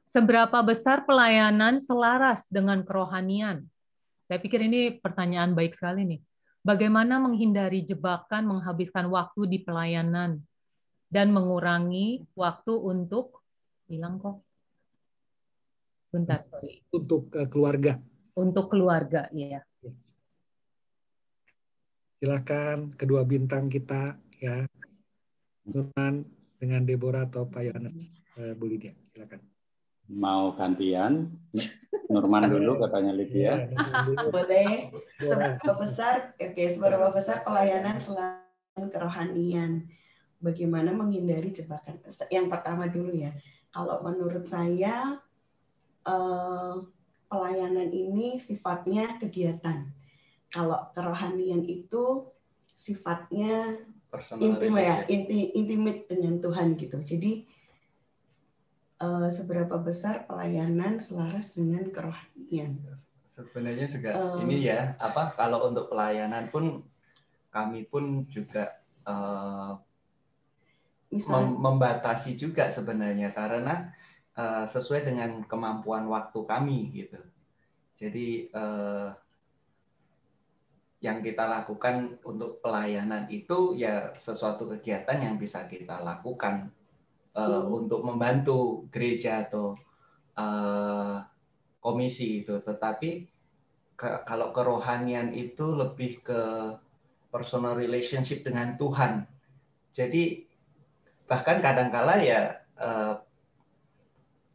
Seberapa besar pelayanan selaras dengan kerohanian? Saya pikir ini pertanyaan baik sekali nih. Bagaimana menghindari jebakan menghabiskan waktu di pelayanan dan mengurangi waktu untuk Untuk keluarga. Untuk keluarga, ya. Silakan kedua bintang kita ya. Nurman dengan Deborah atau Pak Yohanes, Bu Lydia, silakan. Mau gantian? Nurman dulu katanya Lydia. Boleh. Seberapa besar pelayanan selain kerohanian? Bagaimana menghindari jebakan? Yang pertama dulu ya. Kalau menurut saya pelayanan ini sifatnya kegiatan. Kalau kerohanian itu sifatnya intimate dengan Tuhan gitu. Jadi seberapa besar pelayanan selaras dengan kerohanian? Sebenarnya juga ini ya, kalau untuk pelayanan pun kami pun juga membatasi juga sebenarnya karena sesuai dengan kemampuan waktu kami gitu. Jadi yang kita lakukan untuk pelayanan itu ya sesuatu kegiatan yang bisa kita lakukan untuk membantu gereja atau komisi itu. Tetapi kalau kerohanian itu lebih ke personal relationship dengan Tuhan. Jadi bahkan kadangkala ya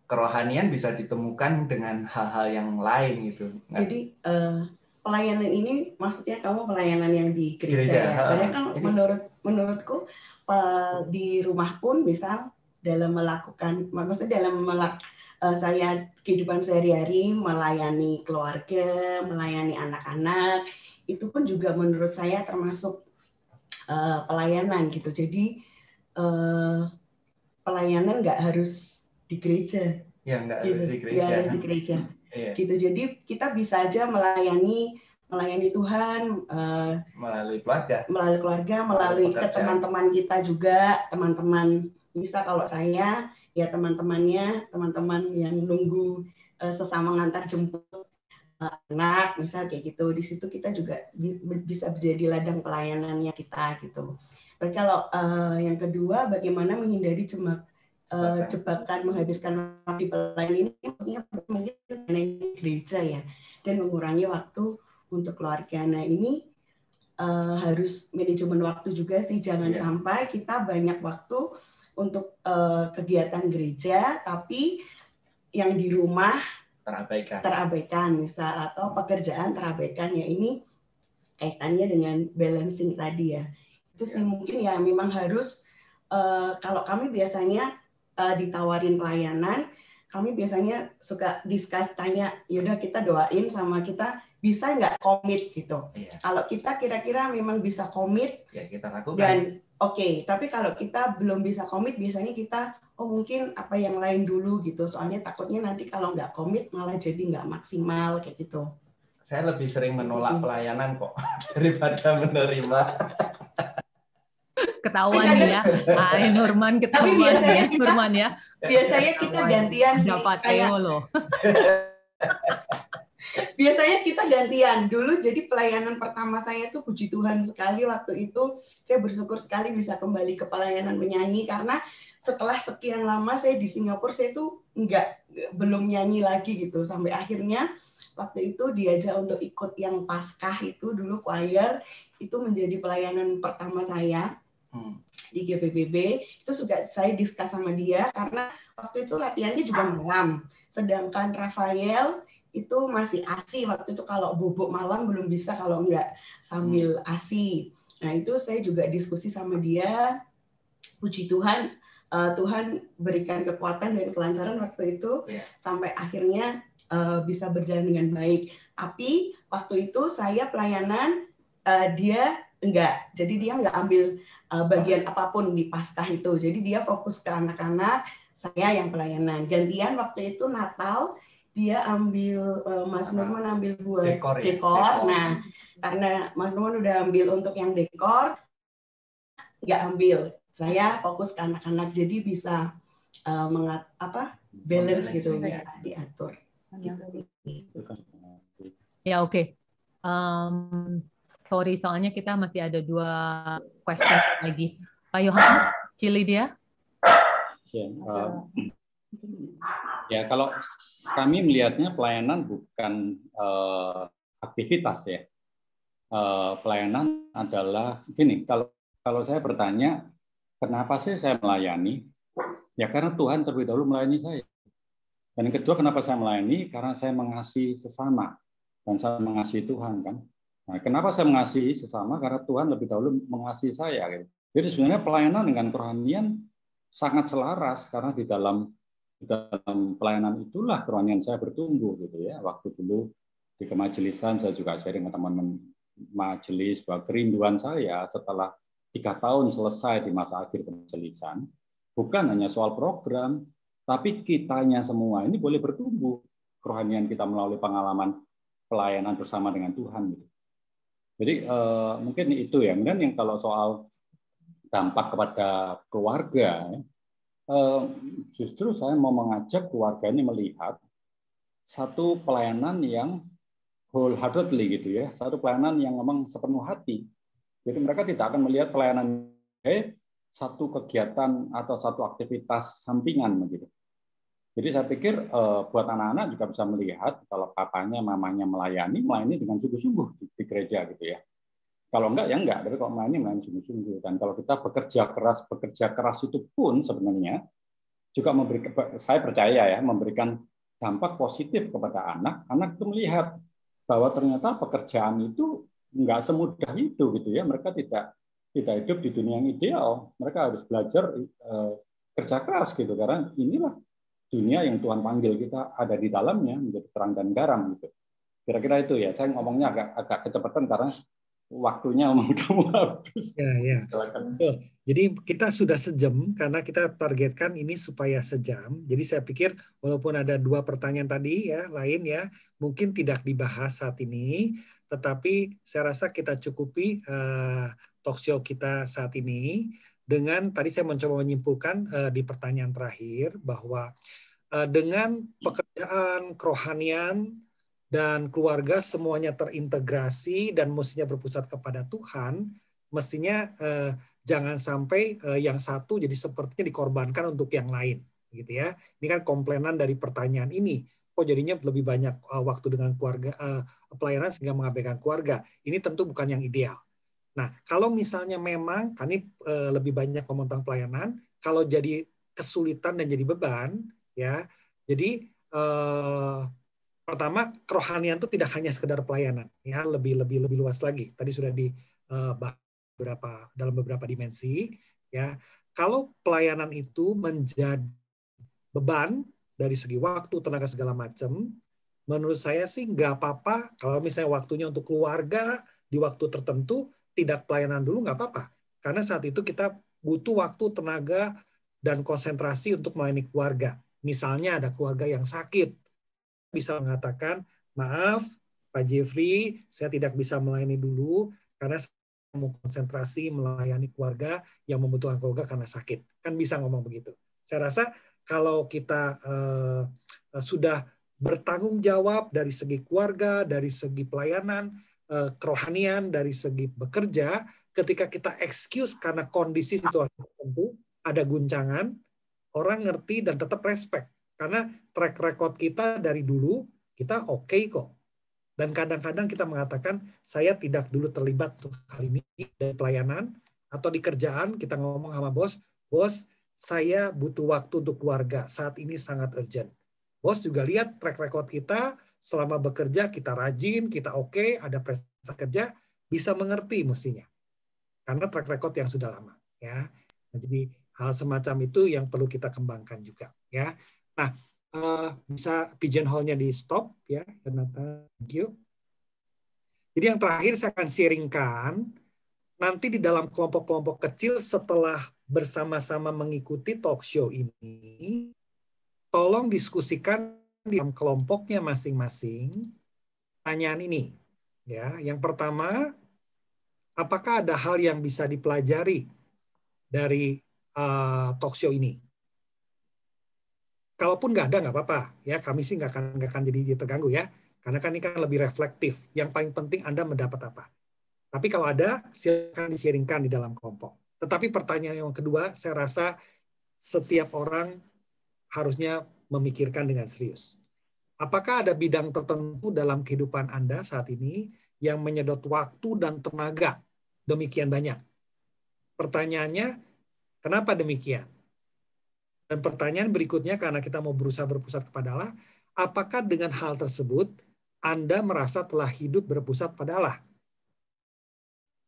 kerohanian bisa ditemukan dengan hal-hal yang lain gitu. Jadi pelayanan ini maksudnya kamu pelayanan yang di gereja ya. Karena kan menurutku di rumah pun misal dalam melakukan, maksudnya dalam saya kehidupan sehari-hari melayani keluarga, melayani anak-anak, itu pun juga menurut saya termasuk pelayanan gitu. Jadi pelayanan nggak harus di gereja. Ya, nggak gitu. harus di gereja. Nggak harus di gereja. Iya. Gitu. Jadi kita bisa aja melayani Tuhan melalui keluarga, melalui ke teman-teman kita juga, teman-teman. Bisa kalau saya ya teman-teman yang nunggu sesama ngantar jemput anak, misal kayak gitu. Di situ kita juga bisa menjadi ladang pelayanannya kita gitu. Berarti kalau yang kedua, bagaimana menghindari jebakan menghabiskan waktu di pelayanan ini, maksudnya mungkin di gereja ya, dan mengurangi waktu untuk keluarga. Nah ini harus manajemen waktu juga sih, jangan sampai kita banyak waktu untuk kegiatan gereja, tapi yang di rumah terabaikan misal, atau pekerjaan terabaikan. Ya ini kaitannya dengan balancing tadi ya. Itu sih mungkin ya memang harus kalau kami biasanya ditawarin pelayanan, kami biasanya suka discuss, tanya, yaudah kita doain sama kita bisa nggak komit gitu. Iya. Kalau kita kira-kira memang bisa komit, ya kita lakukan. Dan oke, tapi kalau kita belum bisa komit, biasanya kita mungkin apa yang lain dulu gitu. Soalnya takutnya nanti kalau nggak komit malah jadi nggak maksimal kayak gitu. Saya lebih sering menolak pelayanan kok daripada menerima. Ketahuan ya, Nurman ketahuan. Tapi biasanya kita, Nurman ya. Biasanya kita gantian sih. Dapat Theo loh. Biasanya kita gantian. Dulu jadi pelayanan pertama saya tuh puji Tuhan sekali waktu itu. Saya bersyukur sekali bisa kembali ke pelayanan menyanyi karena setelah sekian lama saya di Singapura, saya tuh belum nyanyi lagi gitu. Sampai akhirnya waktu itu diajak untuk ikut yang Paskah itu dulu choir, itu menjadi pelayanan pertama saya di GPBB. Itu juga saya diskus sama dia karena waktu itu latihannya juga malam. Sedangkan Rafael itu masih ASI waktu itu, kalau bobok malam belum bisa kalau enggak sambil ASI. Nah itu saya juga diskusi sama dia. Puji Tuhan, Tuhan berikan kekuatan dan kelancaran waktu itu sampai akhirnya bisa berjalan dengan baik. Tapi waktu itu saya pelayanan, dia enggak. Jadi dia enggak ambil bagian apapun di Paskah itu. Jadi dia fokus ke anak-anak, saya yang pelayanan. Gantian waktu itu Natal, dia ambil, Mas Nurman ambil buat dekor. Nah, karena Mas Nurman udah ambil untuk yang dekor, enggak ambil. Saya fokus ke anak-anak, jadi bisa balance gitu, bisa diatur. Ya oke. Sorry, soalnya kita masih ada 2 question lagi. Pak Yohanes, Cilidia. Ya, kalau kami melihatnya pelayanan bukan aktivitas ya. Pelayanan adalah gini. Kalau saya bertanya, kenapa sih saya melayani? Ya karena Tuhan terlebih dahulu melayani saya. Dan yang kedua, kenapa saya melayani? Karena saya mengasihi sesama dan saya mengasihi Tuhan kan. Nah, kenapa saya mengasihi sesama? Karena Tuhan lebih dahulu mengasihi saya. Gitu. Jadi sebenarnya pelayanan dengan kerohanian sangat selaras karena di dalam pelayanan itulah kerohanian saya bertumbuh gitu ya. Waktu dulu di kemajelisan saya juga sharing dengan teman-teman majelis bahwa kerinduan saya setelah 3 tahun selesai di masa akhir kemajelisan bukan hanya soal program, tapi kitanya semua ini boleh bertumbuh kerohanian kita melalui pengalaman pelayanan bersama dengan Tuhan gitu. Jadi mungkin itu ya. Kemudian yang kalau soal dampak kepada keluarga, justru saya mau mengajak keluarga ini melihat satu pelayanan yang wholeheartedly gitu ya, satu pelayanan yang memang sepenuh hati. Jadi mereka tidak akan melihat pelayanan satu kegiatan atau satu aktivitas sampingan begitu. Jadi saya pikir buat anak-anak juga bisa melihat kalau papanya, mamanya melayani dengan sungguh-sungguh di gereja gitu ya. Kalau enggak ya enggak, tapi kalau melayani sungguh-sungguh. Dan kalau kita bekerja keras itu pun sebenarnya juga saya percaya ya, memberikan dampak positif kepada anak. Anak itu melihat bahwa ternyata pekerjaan itu enggak semudah itu gitu ya. Mereka tidak hidup di dunia yang ideal. Mereka harus belajar kerja keras gitu, karena inilah dunia yang Tuhan panggil kita ada di dalamnya menjadi terang dan garam gitu. Kira-kira itu ya. Saya ngomongnya agak kecepatan karena waktunya kamu habis. Ya. Jadi kita sudah sejam karena kita targetkan ini supaya sejam. Jadi saya pikir walaupun ada 2 pertanyaan tadi ya lain ya mungkin tidak dibahas saat ini, tetapi saya rasa kita cukupi talkshow kita saat ini. Dengan tadi saya mencoba menyimpulkan di pertanyaan terakhir bahwa dengan pekerjaan, kerohanian, dan keluarga semuanya terintegrasi dan mestinya berpusat kepada Tuhan, mestinya jangan sampai yang satu jadi sepertinya dikorbankan untuk yang lain, gitu ya. Ini kan komplainan dari pertanyaan ini. Kok jadinya lebih banyak waktu dengan keluarga, pelayanan sehingga mengabaikan keluarga. Ini tentu bukan yang ideal. Nah, kalau misalnya memang, kan ini lebih banyak ngomong tentang pelayanan, kalau jadi kesulitan dan jadi beban, ya, jadi pertama kerohanian itu tidak hanya sekedar pelayanan, ya, lebih luas lagi. Tadi sudah dibahas dalam beberapa dimensi, ya. kalau pelayanan itu menjadi beban dari segi waktu, tenaga segala macam, menurut saya sih nggak apa-apa kalau misalnya waktunya untuk keluarga di waktu tertentu, tidak pelayanan dulu nggak apa-apa. Karena saat itu kita butuh waktu, tenaga, dan konsentrasi untuk melayani keluarga. Misalnya ada keluarga yang sakit, bisa mengatakan, maaf Pak Jeffrey, saya tidak bisa melayani dulu karena saya mau konsentrasi melayani keluarga yang membutuhkan keluarga karena sakit. Kan bisa ngomong begitu. Saya rasa kalau kita sudah bertanggung jawab dari segi keluarga, dari segi pelayanan, kerohanian, dari segi bekerja, ketika kita excuse karena kondisi situasi tertentu, ada guncangan, orang ngerti dan tetap respect. Karena track record kita dari dulu, kita oke kok. Dan kadang-kadang kita mengatakan, saya tidak dulu terlibat untuk hal ini dari pelayanan, atau di kerjaan, kita ngomong sama bos, bos, saya butuh waktu untuk keluarga, saat ini sangat urgent. Bos juga lihat track record kita, selama bekerja kita rajin, kita oke, ada prestasi kerja, bisa mengerti mestinya. Karena track record yang sudah lama. Ya. Nah, jadi hal semacam itu yang perlu kita kembangkan juga. Ya. Nah, bisa pigeonhole-nya di stop. Ya, Renata. Thank you. Jadi yang terakhir saya akan sharingkan, nanti di dalam kelompok-kelompok kecil setelah bersama-sama mengikuti talk show ini, tolong diskusikan di dalam kelompoknya masing-masing pertanyaan ini. Ya, yang pertama, apakah ada hal yang bisa dipelajari dari talk show ini? Kalaupun nggak ada, nggak apa-apa. Ya, kami sih nggak akan jadi terganggu ya. Karena kan ini kan lebih reflektif. Yang paling penting Anda mendapat apa. Tapi kalau ada, silakan di-sharingkan di dalam kelompok. Tetapi pertanyaan yang kedua, saya rasa setiap orang harusnya memikirkan dengan serius. Apakah ada bidang tertentu dalam kehidupan Anda saat ini yang menyedot waktu dan tenaga demikian banyak? Pertanyaannya, kenapa demikian? Dan pertanyaan berikutnya, karena kita mau berusaha berpusat kepada Allah, apakah dengan hal tersebut Anda merasa telah hidup berpusat pada Allah?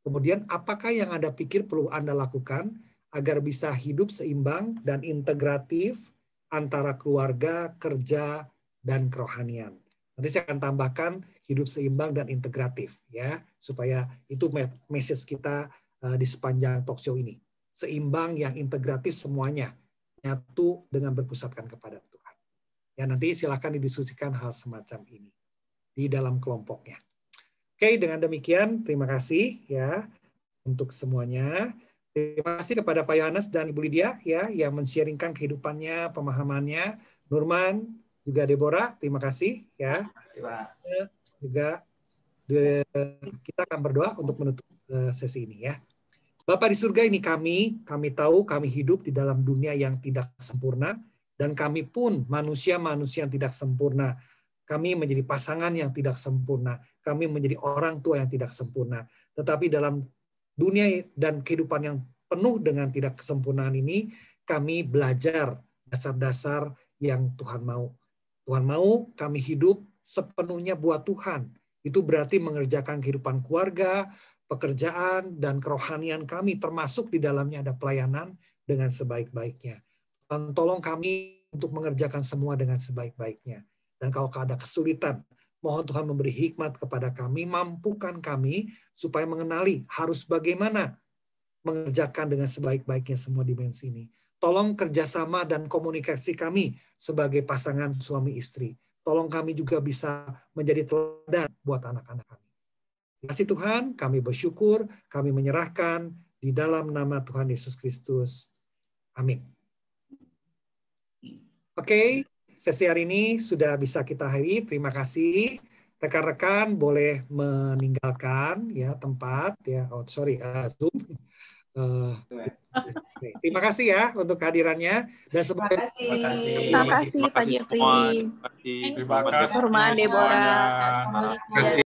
Kemudian, apakah yang Anda pikir perlu Anda lakukan agar bisa hidup seimbang dan integratif antara keluarga, kerja, dan kerohanian? Nanti saya akan tambahkan hidup seimbang dan integratif, ya, supaya itu message kita di sepanjang talk show ini. Seimbang yang integratif semuanya, nyatu dengan berpusatkan kepada Tuhan. Ya, nanti silakan didiskusikan hal semacam ini di dalam kelompoknya. Oke, dengan demikian terima kasih ya untuk semuanya. Terima kasih kepada Pak Yohanes dan Ibu Lydia ya yang men-sharingkan kehidupannya, pemahamannya. Nurman, juga Deborah, terima kasih ya. Terima kasih, Pak. Juga kita akan berdoa untuk menutup sesi ini ya. Bapa di surga, ini kami tahu kami hidup di dalam dunia yang tidak sempurna, dan kami pun manusia-manusia yang tidak sempurna. Kami menjadi pasangan yang tidak sempurna. Kami menjadi orang tua yang tidak sempurna. Tetapi dalam dunia dan kehidupan yang penuh dengan tidak kesempurnaan ini, kami belajar dasar-dasar yang Tuhan mau. Tuhan mau kami hidup sepenuhnya buat Tuhan. Itu berarti mengerjakan kehidupan keluarga, pekerjaan, dan kerohanian kami, termasuk di dalamnya ada pelayanan dengan sebaik-baiknya. Tuhan tolong kami untuk mengerjakan semua dengan sebaik-baiknya. Dan kalau ada kesulitan, mohon Tuhan memberi hikmat kepada kami, mampukan kami supaya mengenali harus bagaimana mengerjakan dengan sebaik-baiknya semua dimensi ini. Tolong kerjasama dan komunikasi kami sebagai pasangan suami istri. Tolong kami juga bisa menjadi teladan buat anak-anak kami. Terima kasih Tuhan, kami bersyukur, kami menyerahkan di dalam nama Tuhan Yesus Kristus. Amin. Oke, sesi hari ini sudah bisa kita akhiri. Terima kasih. Rekan-rekan boleh meninggalkan ya tempat ya. Zoom. Terima kasih ya untuk kehadirannya dan semoga terima kasih Pak Jeffrey. Terima kasih Deborah.